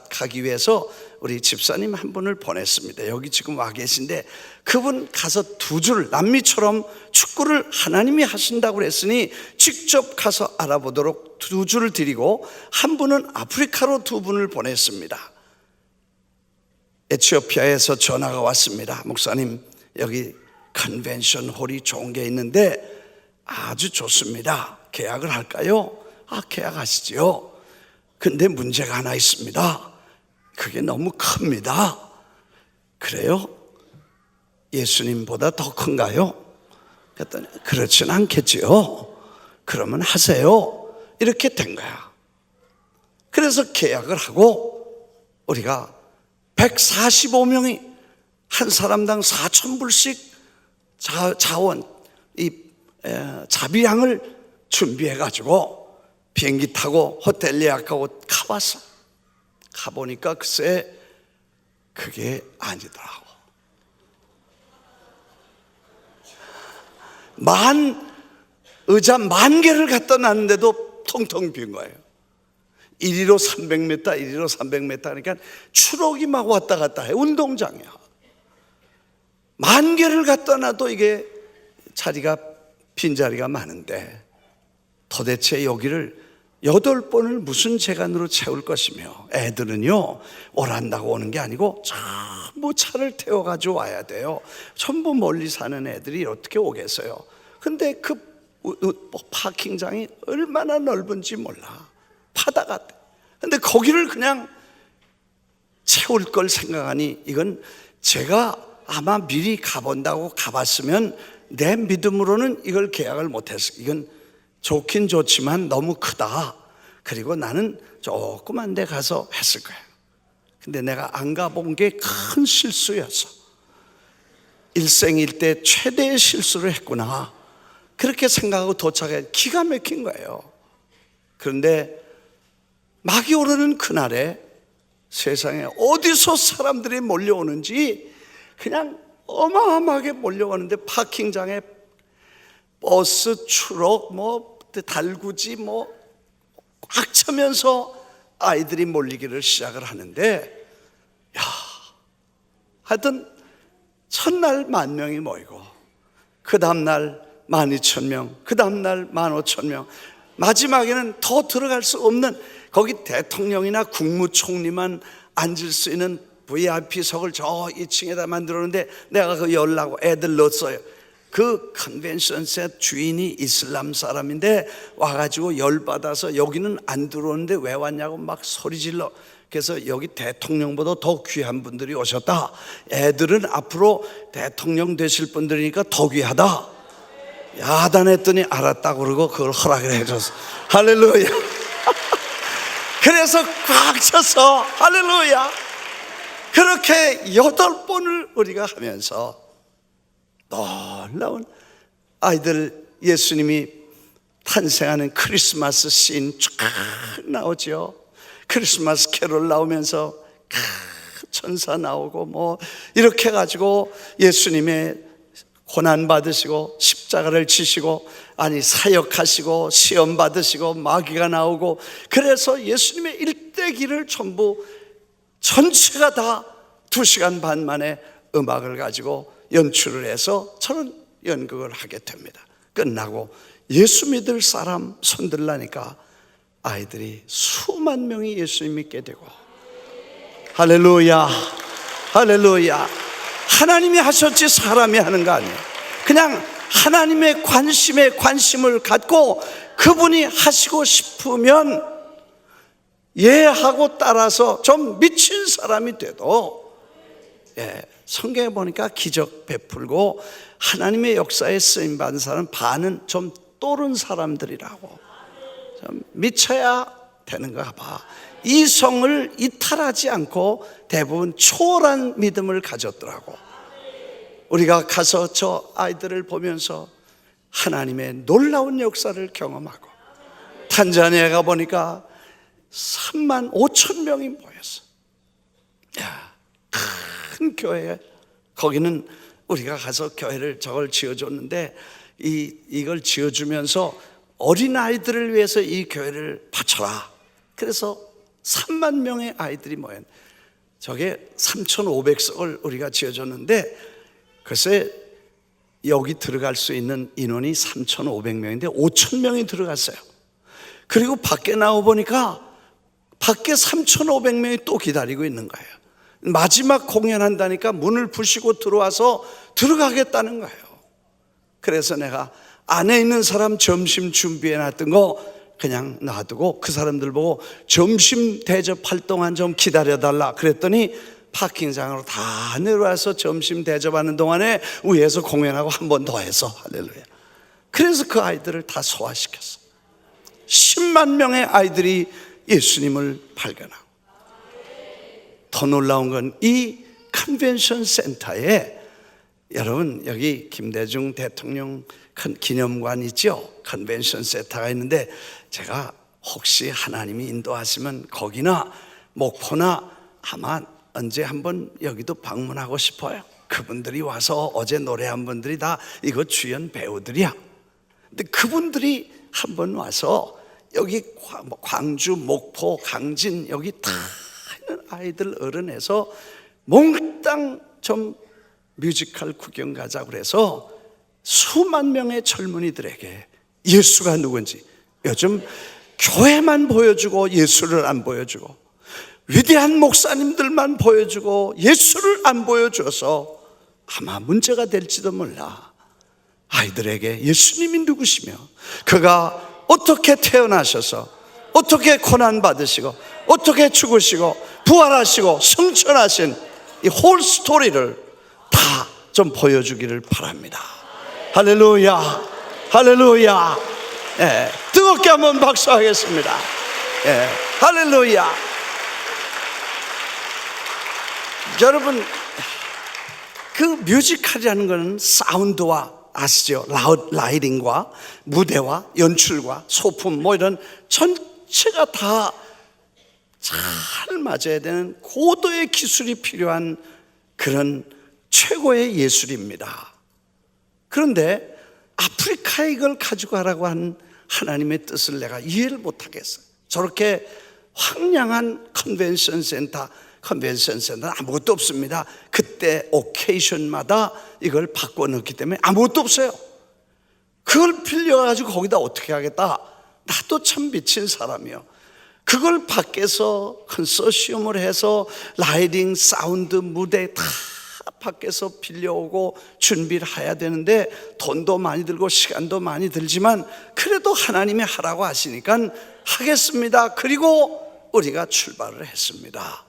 가기 위해서 우리 집사님 한 분을 보냈습니다. 여기 지금 와 계신데 그분 가서 2줄, 남미처럼 축구를 하나님이 하신다고 그랬으니 직접 가서 알아보도록 2줄을 드리고, 한 분은 아프리카로 2분을 보냈습니다. 에티오피아에서 전화가 왔습니다. 목사님, 여기 컨벤션 홀이 좋은 게 있는데 아주 좋습니다. 계약을 할까요? 계약하시지요. 근데 문제가 하나 있습니다. 그게 너무 큽니다. 그래요? 예수님보다 더 큰가요? 그랬더니 그렇진 않겠지요. 그러면 하세요. 이렇게 된 거야. 그래서 계약을 하고 우리가 145명이 한 사람당 4,000불씩 자원, 자비량을 준비해가지고 비행기 타고 호텔 예약하고 가봤어. 가보니까 글쎄 그게 아니더라고. 의자 10,000개를 갖다 놨는데도 텅텅 빈 거예요. 이리로 300m, 이리로 300m 하니까 추록이 막 왔다 갔다 해. 운동장이야. 10,000개를 갖다 놔도 이게 빈자리가 많은데 도대체 여기를 8번을 무슨 재간으로 채울 것이며, 애들은요 오란다고 오는 게 아니고 전부 차를 태워가지고 와야 돼요. 전부 멀리 사는 애들이 어떻게 오겠어요? 근데 그 파킹장이 얼마나 넓은지 몰라. 파다 같아. 근데 거기를 그냥 채울 걸 생각하니 이건 제가 아마 미리 가본다고 가봤으면 내 믿음으로는 이걸 계약을 못했어. 이건 좋긴 좋지만 너무 크다. 그리고 나는 조그만 데 가서 했을 거야. 근데 내가 안 가본 게 큰 실수였어. 일생일대 최대의 실수를 했구나. 그렇게 생각하고 도착해. 기가 막힌 거예요. 그런데 막이 오르는 그날에 세상에 어디서 사람들이 몰려오는지 그냥 어마어마하게 몰려오는데, 파킹장에 버스, 트럭, 달구지 꽉 차면서 아이들이 몰리기를 시작을 하는데, 하여튼 첫날 10,000명이 모이고, 그 다음날 12,000명, 그 다음날 15,000명, 마지막에는 더 들어갈 수 없는, 거기 대통령이나 국무총리만 앉을 수 있는 VIP석을 저 2층에다 만들었는데 내가 그 열라고 애들 넣었어요. 그 컨벤션센터 주인이 이슬람 사람인데 와가지고 열받아서 여기는 안 들어오는데 왜 왔냐고 막 소리 질러. 그래서 여기 대통령보다 더 귀한 분들이 오셨다. 애들은 앞으로 대통령 되실 분들이니까 더 귀하다. 야단했더니 알았다고 그러고 그걸 허락을 해줬어. 할렐루야. 그래서 꽉 차서 할렐루야. 그렇게 8번을 우리가 하면서 놀라운 아이들, 예수님이 탄생하는 크리스마스 씬 쫙 나오죠. 크리스마스 캐롤 나오면서 천사 나오고 이렇게 해가지고 예수님의 고난 받으시고 십자가를 지시고 사역하시고 시험 받으시고 마귀가 나오고, 그래서 예수님의 일대기를 전부 전체가 다 2시간 반 만에 음악을 가지고 연출을 해서 저는 연극을 하게 됩니다. 끝나고 예수 믿을 사람 손들라니까 아이들이 수만 명이 예수 믿게 되고, 할렐루야, 할렐루야. 하나님이 하셨지 사람이 하는 거 아니에요. 그냥 하나님의 관심을 갖고 그분이 하시고 싶으면 예하고 따라서 좀 미친 사람이 돼도, 성경에 보니까 기적 베풀고 하나님의 역사에 쓰임받은 사람 반은 좀 또른 사람들이라고. 좀 미쳐야 되는가 봐. 이성을 이탈하지 않고 대부분 초월한 믿음을 가졌더라고. 우리가 가서 저 아이들을 보면서 하나님의 놀라운 역사를 경험하고, 탄자니아에 가보니까 35,000명이 모였어. 큰 교회에, 거기는 우리가 가서 교회를 저걸 지어줬는데 이걸 지어주면서 어린아이들을 위해서 이 교회를 바쳐라. 그래서 3만 명의 아이들이 모였는데 저게 3,500석을 우리가 지어줬는데 글쎄 여기 들어갈 수 있는 인원이 3,500명인데 5,000명이 들어갔어요. 그리고 밖에 나와보니까 밖에 3,500명이 또 기다리고 있는 거예요. 마지막 공연한다니까 문을 부시고 들어와서 들어가겠다는 거예요. 그래서 내가 안에 있는 사람 점심 준비해 놨던 거 그냥 놔두고 그 사람들 보고 점심 대접할 동안 좀 기다려달라 그랬더니 파킹장으로 다 내려와서 점심 대접하는 동안에 위에서 공연하고 한 번 더 해서 할렐루야. 그래서 그 아이들을 다 소화시켰어. 10만 명의 아이들이 예수님을 발견하고, 더 놀라운 건 이 컨벤션 센터에 여러분 여기 김대중 대통령 기념관 있죠? 컨벤션 센터가 있는데 제가 혹시 하나님이 인도하시면 거기나 목포나 아마 언제 한번 여기도 방문하고 싶어요. 그분들이 와서 어제 노래한 분들이 다 이거 주연 배우들이야. 근데 그분들이 한번 와서 여기 광주, 목포, 강진 여기 다 있는 아이들 어른에서 몽땅 좀 뮤지컬 구경 가자 그래서 수만 명의 젊은이들에게 예수가 누군지, 요즘 교회만 보여주고 예수를 안 보여주고 위대한 목사님들만 보여주고 예수를 안 보여줘서 아마 문제가 될지도 몰라. 아이들에게 예수님이 누구시며 그가 어떻게 태어나셔서 어떻게 고난받으시고 어떻게 죽으시고 부활하시고 승천하신 이 홀 스토리를 다 좀 보여주기를 바랍니다. 할렐루야, 할렐루야. 예, 뜨겁게 한번 박수하겠습니다. 예, 할렐루야. 여러분 그 뮤지컬이라는 것은 사운드와 아시죠? 라이팅과 무대와 연출과 소품 뭐 이런 전체가 다 잘 맞아야 되는 고도의 기술이 필요한 그런 최고의 예술입니다. 그런데 아프리카에 이걸 가지고 가라고 한 하나님의 뜻을 내가 이해를 못하겠어요. 저렇게 황량한 컨벤션 센터는 아무것도 없습니다. 그때 오케이션마다 이걸 바꿔 넣기 때문에 아무것도 없어요. 그걸 빌려가지고 거기다 어떻게 하겠다. 나도 참 미친 사람이요. 그걸 밖에서 컨소시엄을 해서 라이팅, 사운드, 무대 다 밖에서 빌려오고 준비를 해야 되는데 돈도 많이 들고 시간도 많이 들지만 그래도 하나님이 하라고 하시니까 하겠습니다. 그리고 우리가 출발을 했습니다.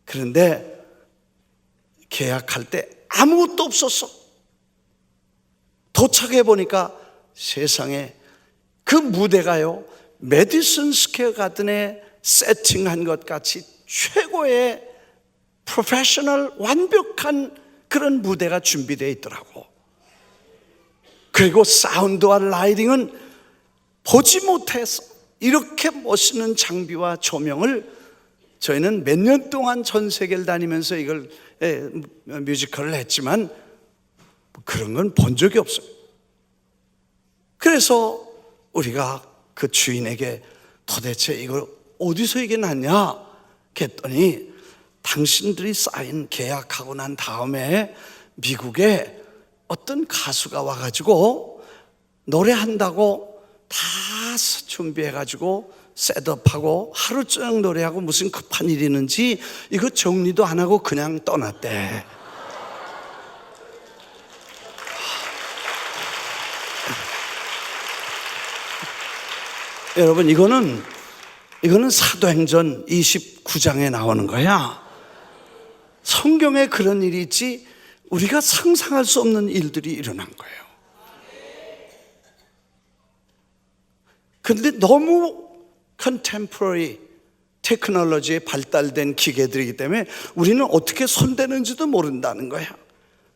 그런데 계약할 때 아무것도 없었어. 도착해 보니까 세상에 그 무대가요, 메디슨 스퀘어 가든에 세팅한 것 같이 최고의 프로페셔널 완벽한 그런 무대가 준비되어 있더라고. 그리고 사운드와 라이팅은 보지 못해서 이렇게 멋있는 장비와 조명을 저희는 몇 년 동안 전 세계를 다니면서 이걸 뮤지컬을 했지만 그런 건 본 적이 없어요. 그래서 우리가 그 주인에게 도대체 이걸 어디서 이게 났냐 했더니 당신들이 사인 계약하고 난 다음에 미국에 어떤 가수가 와가지고 노래한다고 다 준비해가지고 셋업하고 하루 종일 노래하고 무슨 급한 일이 있는지 이거 정리도 안 하고 그냥 떠났대. 여러분 이거는 사도행전 29장에 나오는 거야. 성경에 그런 일이 있지 우리가 상상할 수 없는 일들이 일어난 거예요. 그런데 너무 컨템포러리 테크놀로지에 발달된 기계들이기 때문에 우리는 어떻게 손대는지도 모른다는 거야.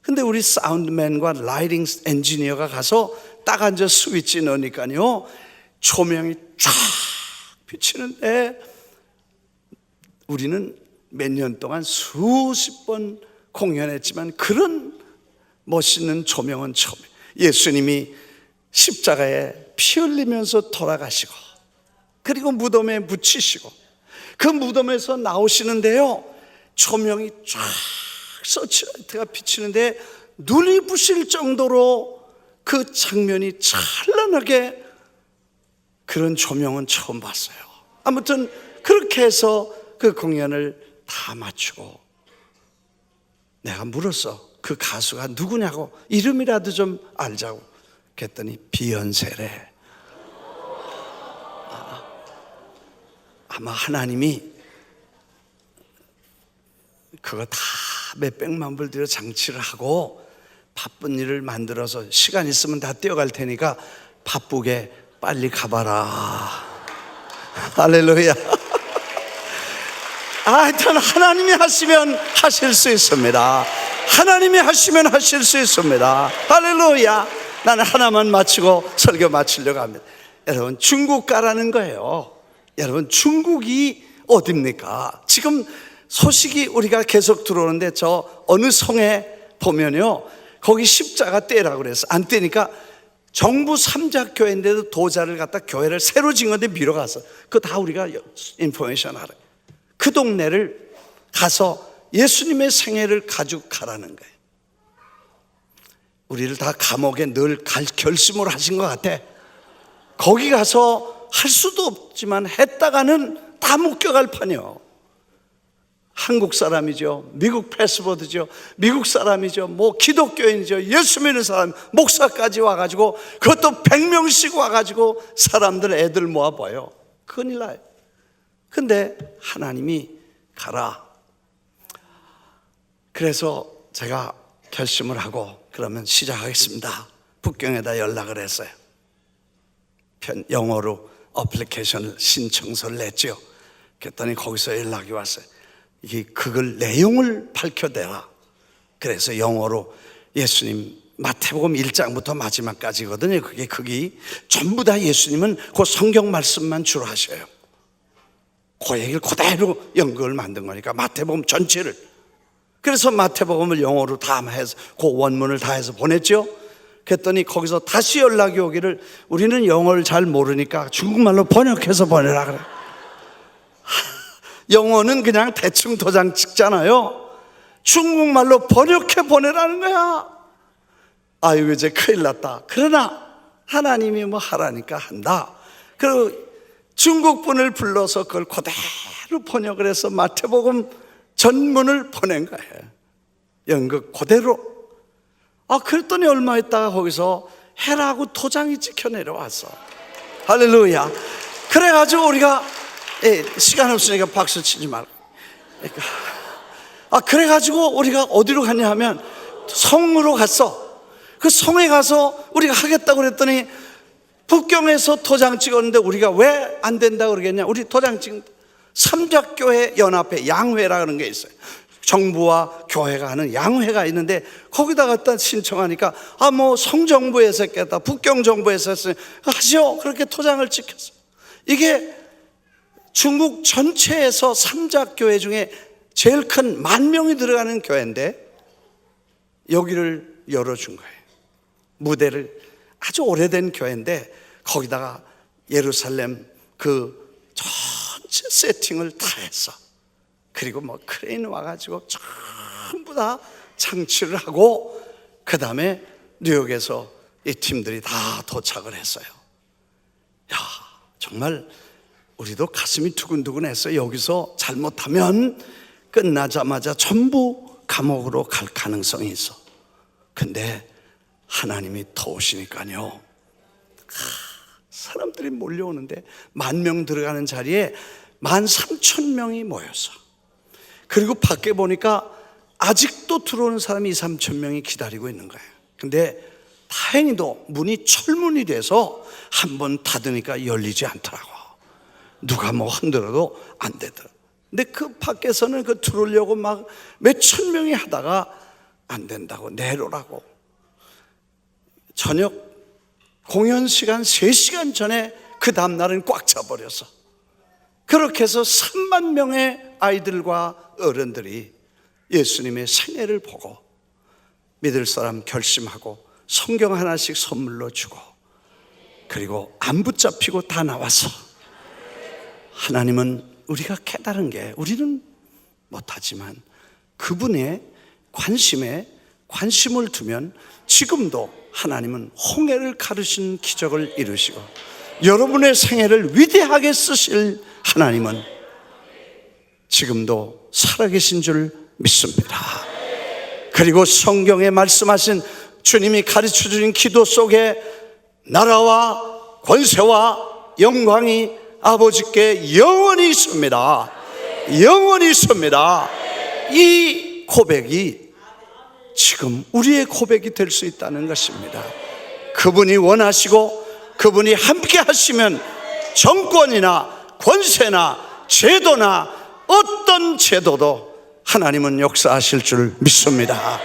근데 우리 사운드맨과 라이팅 엔지니어가 가서 딱 앉아 스위치 넣으니까요 조명이 쫙 비치는데 우리는 몇 년 동안 수십 번 공연했지만 그런 멋있는 조명은 처음에 예수님이 십자가에 피 흘리면서 돌아가시고, 그리고 무덤에 묻히시고, 그 무덤에서 나오시는데요, 조명이 쫙 서치라이트가 비치는데 눈이 부실 정도로 그 장면이 찬란하게, 그런 조명은 처음 봤어요. 아무튼 그렇게 해서 그 공연을 다 마치고 내가 물었어. 그 가수가 누구냐고, 이름이라도 좀 알자고. 그랬더니 비욘세래. 아마 하나님이 그거 다 몇백만 불 들여 장치를 하고 바쁜 일을 만들어서 시간 있으면 다 뛰어갈 테니까 바쁘게 빨리 가봐라. 할렐루야. 하여튼 하나님이 하시면 하실 수 있습니다. 하나님이 하시면 하실 수 있습니다. 할렐루야. 나는 하나만 마치고 설교 마치려고 합니다. 여러분, 중국 가라는 거예요. 여러분, 중국이 어딥니까? 지금 소식이 우리가 계속 들어오는데, 저 어느 성에 보면요, 거기 십자가 떼라고 그래서 안 떼니까 정부 삼자교회인데도 도자를 갖다 교회를 새로 지은 건데 밀어가서, 그거 다 우리가 인포메이션 알아요. 그 동네를 가서 예수님의 생애를 가지고 가라는 거예요. 우리를 다 감옥에 늘 갈 결심을 하신 것 같아. 거기 가서 할 수도 없지만 했다가는 다 묶여갈 판이요. 한국 사람이죠, 미국 패스포드죠, 미국 사람이죠, 뭐 기독교인이죠, 예수 믿는 사람, 목사까지 와가지고, 그것도 100명씩 와가지고 사람들 애들 모아봐요. 큰일 나요. 근데 하나님이 가라. 그래서 제가 결심을 하고 그러면 시작하겠습니다. 북경에다 연락을 했어요. 영어로 어플리케이션을, 신청서를 냈죠. 그랬더니 거기서 연락이 왔어요. 그걸 내용을 밝혀대라. 그래서 영어로 예수님 마태복음 1장부터 마지막까지거든요. 그게 거기 전부 다 예수님은 그 성경 말씀만 주로 하셔요. 그 얘기를 그대로 연극을 만든 거니까 마태복음 전체를. 그래서 마태복음을 영어로 다 해서 그 원문을 다 해서 보냈죠. 그랬더니 거기서 다시 연락이 오기를, 우리는 영어를 잘 모르니까 중국말로 번역해서 보내라 그래. 영어는 그냥 대충 도장 찍잖아요. 중국말로 번역해 보내라는 거야. 아유, 이제 큰일 났다. 그러나 하나님이 뭐 하라니까 한다. 그리고 중국분을 불러서 그걸 그대로 번역을 해서 마태복음 전문을 보낸 거예요. 연극 그대로. 그랬더니 얼마 있다가 거기서 해라고 도장이 찍혀 내려왔어. 할렐루야. 그래가지고 우리가, 시간 없으니까 박수 치지 말고. 그래가지고 우리가 어디로 갔냐 하면 성으로 갔어. 그 성에 가서 우리가 하겠다고 그랬더니 북경에서 도장 찍었는데 우리가 왜 안 된다고 그러겠냐. 우리 도장 찍은 삼자교회 연합회 양회라 그런 게 있어요. 정부와 교회가 하는 양회가 있는데 거기다 갖다 신청하니까 뭐 성정부에서 했겠다, 북경정부에서 했으니 하죠. 그렇게 도장을 찍혔어요. 이게 중국 전체에서 삼자교회 중에 제일 큰 10,000명이 들어가는 교회인데 여기를 열어준 거예요. 무대를, 아주 오래된 교회인데 거기다가 예루살렘 그 전체 세팅을 다 했어. 그리고 뭐 크레인 와가지고 전부 다 장치를 하고, 그 다음에 뉴욕에서 이 팀들이 다 도착을 했어요. 야, 정말 우리도 가슴이 두근두근했어요. 여기서 잘못하면 끝나자마자 전부 감옥으로 갈 가능성이 있어. 근데 하나님이 도우시니까요, 사람들이 몰려오는데 10,000명 들어가는 자리에 13,000명이 모였어. 그리고 밖에 보니까 아직도 들어오는 사람이 2,000~3,000명이 기다리고 있는 거예요. 근데 다행히도 문이 철문이 돼서 한번 닫으니까 열리지 않더라고. 누가 뭐 흔들어도 안 되더라. 근데 그 밖에서는 그 들어오려고 막 몇천 명이 하다가 안 된다고 내려라고. 저녁 공연 시간 3시간 전에 그 다음날은 꽉 차버렸어. 그렇게 해서 3만 명의 아이들과 어른들이 예수님의 생애를 보고 믿을 사람 결심하고 성경 하나씩 선물로 주고, 그리고 안 붙잡히고 다 나와서, 하나님은 우리가 깨달은 게, 우리는 못하지만 그분의 관심에 관심을 두면 지금도 하나님은 홍해를 가르신 기적을 이루시고, 여러분의 생애를 위대하게 쓰실 하나님은 지금도 살아계신 줄 믿습니다. 그리고 성경에 말씀하신, 주님이 가르쳐 주신 기도 속에 나라와 권세와 영광이 아버지께 영원히 있습니다. 영원히 있습니다. 이 고백이 지금 우리의 고백이 될 수 있다는 것입니다. 그분이 원하시고 그분이 함께 하시면 정권이나 권세나 제도나 어떤 제도도 하나님은 역사하실 줄 믿습니다.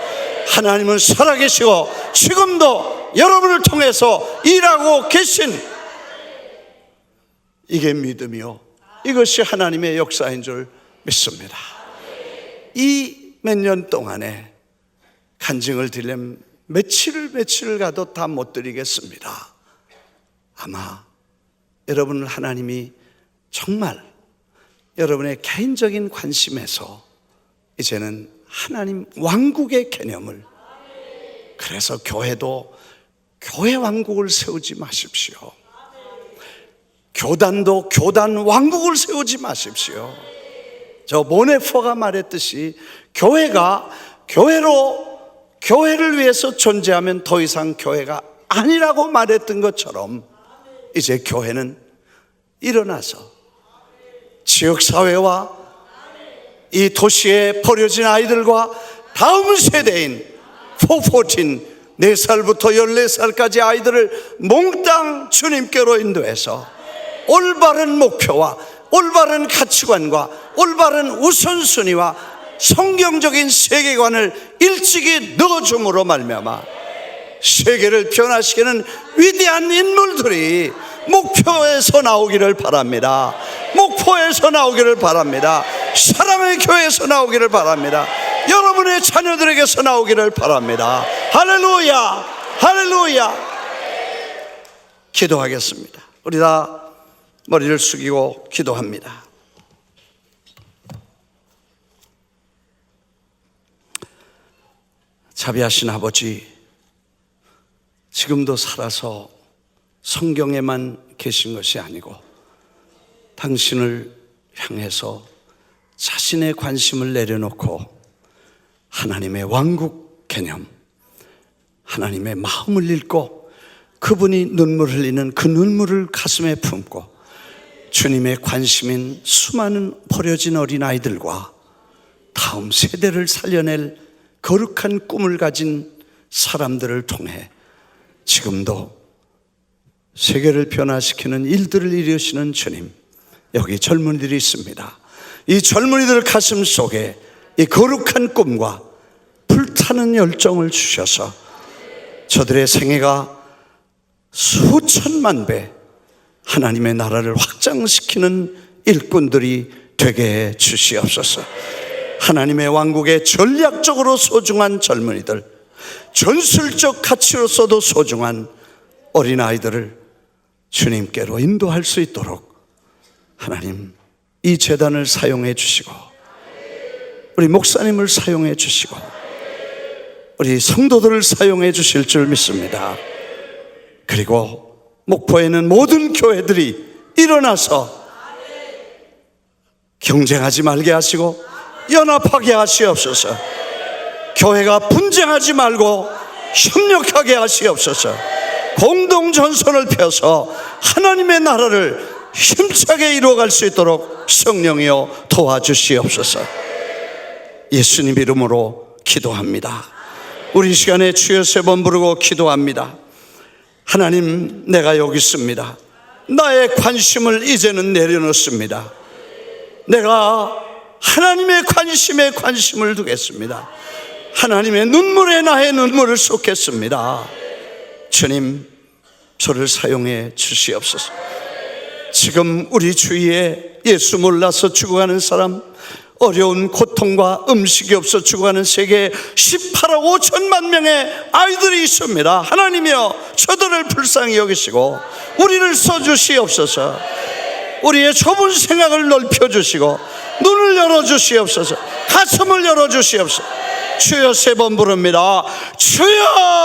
하나님은 살아계시고 지금도 여러분을 통해서 일하고 계신, 이게 믿음이요, 이것이 하나님의 역사인 줄 믿습니다. 이 몇 년 동안에 간증을 드리려면 며칠을 가도 다 못 드리겠습니다. 아마 여러분을 하나님이 정말 여러분의 개인적인 관심에서 이제는 하나님 왕국의 개념을, 그래서 교회도 교회 왕국을 세우지 마십시오. 교단도 교단 왕국을 세우지 마십시오. 저 모네포가 말했듯이 교회가 교회를 위해서 존재하면 더 이상 교회가 아니라고 말했던 것처럼, 이제 교회는 일어나서 지역사회와 이 도시에 버려진 아이들과 다음 세대인 414, 4살부터 14살까지 아이들을 몽땅 주님께로 인도해서 올바른 목표와 올바른 가치관과 올바른 우선순위와 성경적인 세계관을 일찍이 넣어줌으로 말미암아 세계를 변화시키는 위대한 인물들이 목표에서 나오기를 바랍니다. 목포에서 나오기를 바랍니다. 사랑의 교회에서 나오기를 바랍니다. 여러분의 자녀들에게서 나오기를 바랍니다. 할렐루야, 할렐루야. 기도하겠습니다. 우리 다 머리를 숙이고 기도합니다. 자비하신 아버지, 지금도 살아서 성경에만 계신 것이 아니고 당신을 향해서 자신의 관심을 내려놓고 하나님의 왕국 개념, 하나님의 마음을 읽고 그분이 눈물 흘리는 그 눈물을 가슴에 품고 주님의 관심인 수많은 버려진 어린아이들과 다음 세대를 살려낼 거룩한 꿈을 가진 사람들을 통해 지금도 세계를 변화시키는 일들을 이루시는 주님, 여기 젊은이들이 있습니다. 이 젊은이들 가슴 속에 이 거룩한 꿈과 불타는 열정을 주셔서 저들의 생애가 수천만 배 하나님의 나라를 확장시키는 일꾼들이 되게 해 주시옵소서. 하나님의 왕국에 전략적으로 소중한 젊은이들, 전술적 가치로서도 소중한 어린아이들을 주님께로 인도할 수 있도록 하나님 이 재단을 사용해 주시고 우리 목사님을 사용해 주시고 우리 성도들을 사용해 주실 줄 믿습니다. 그리고 목포에는 모든 교회들이 일어나서 경쟁하지 말게 하시고 연합하게 하시옵소서. 교회가 분쟁하지 말고 협력하게 하시옵소서. 공동전선을 펴서 하나님의 나라를 힘차게 이루어갈 수 있도록 성령이여 도와주시옵소서. 예수님 이름으로 기도합니다. 우리 이 시간에 주여 세 번 부르고 기도합니다. 하나님, 내가 여기 있습니다. 나의 관심을 이제는 내려놓습니다. 내가 하나님의 관심에 관심을 두겠습니다. 하나님의 눈물에 나의 눈물을 쏟겠습니다. 주님, 저를 사용해 주시옵소서. 지금 우리 주위에 예수 몰라서 죽어가는 사람, 어려운 고통과 음식이 없어 죽어가는 세계에 18억 5천만 명의 아이들이 있습니다. 하나님이여 저들을 불쌍히 여기시고 우리를 써주시옵소서. 우리의 좁은 생각을 넓혀주시고 눈을 열어주시옵소서. 가슴을 열어주시옵소서. 주여 세 번 부릅니다. 주여.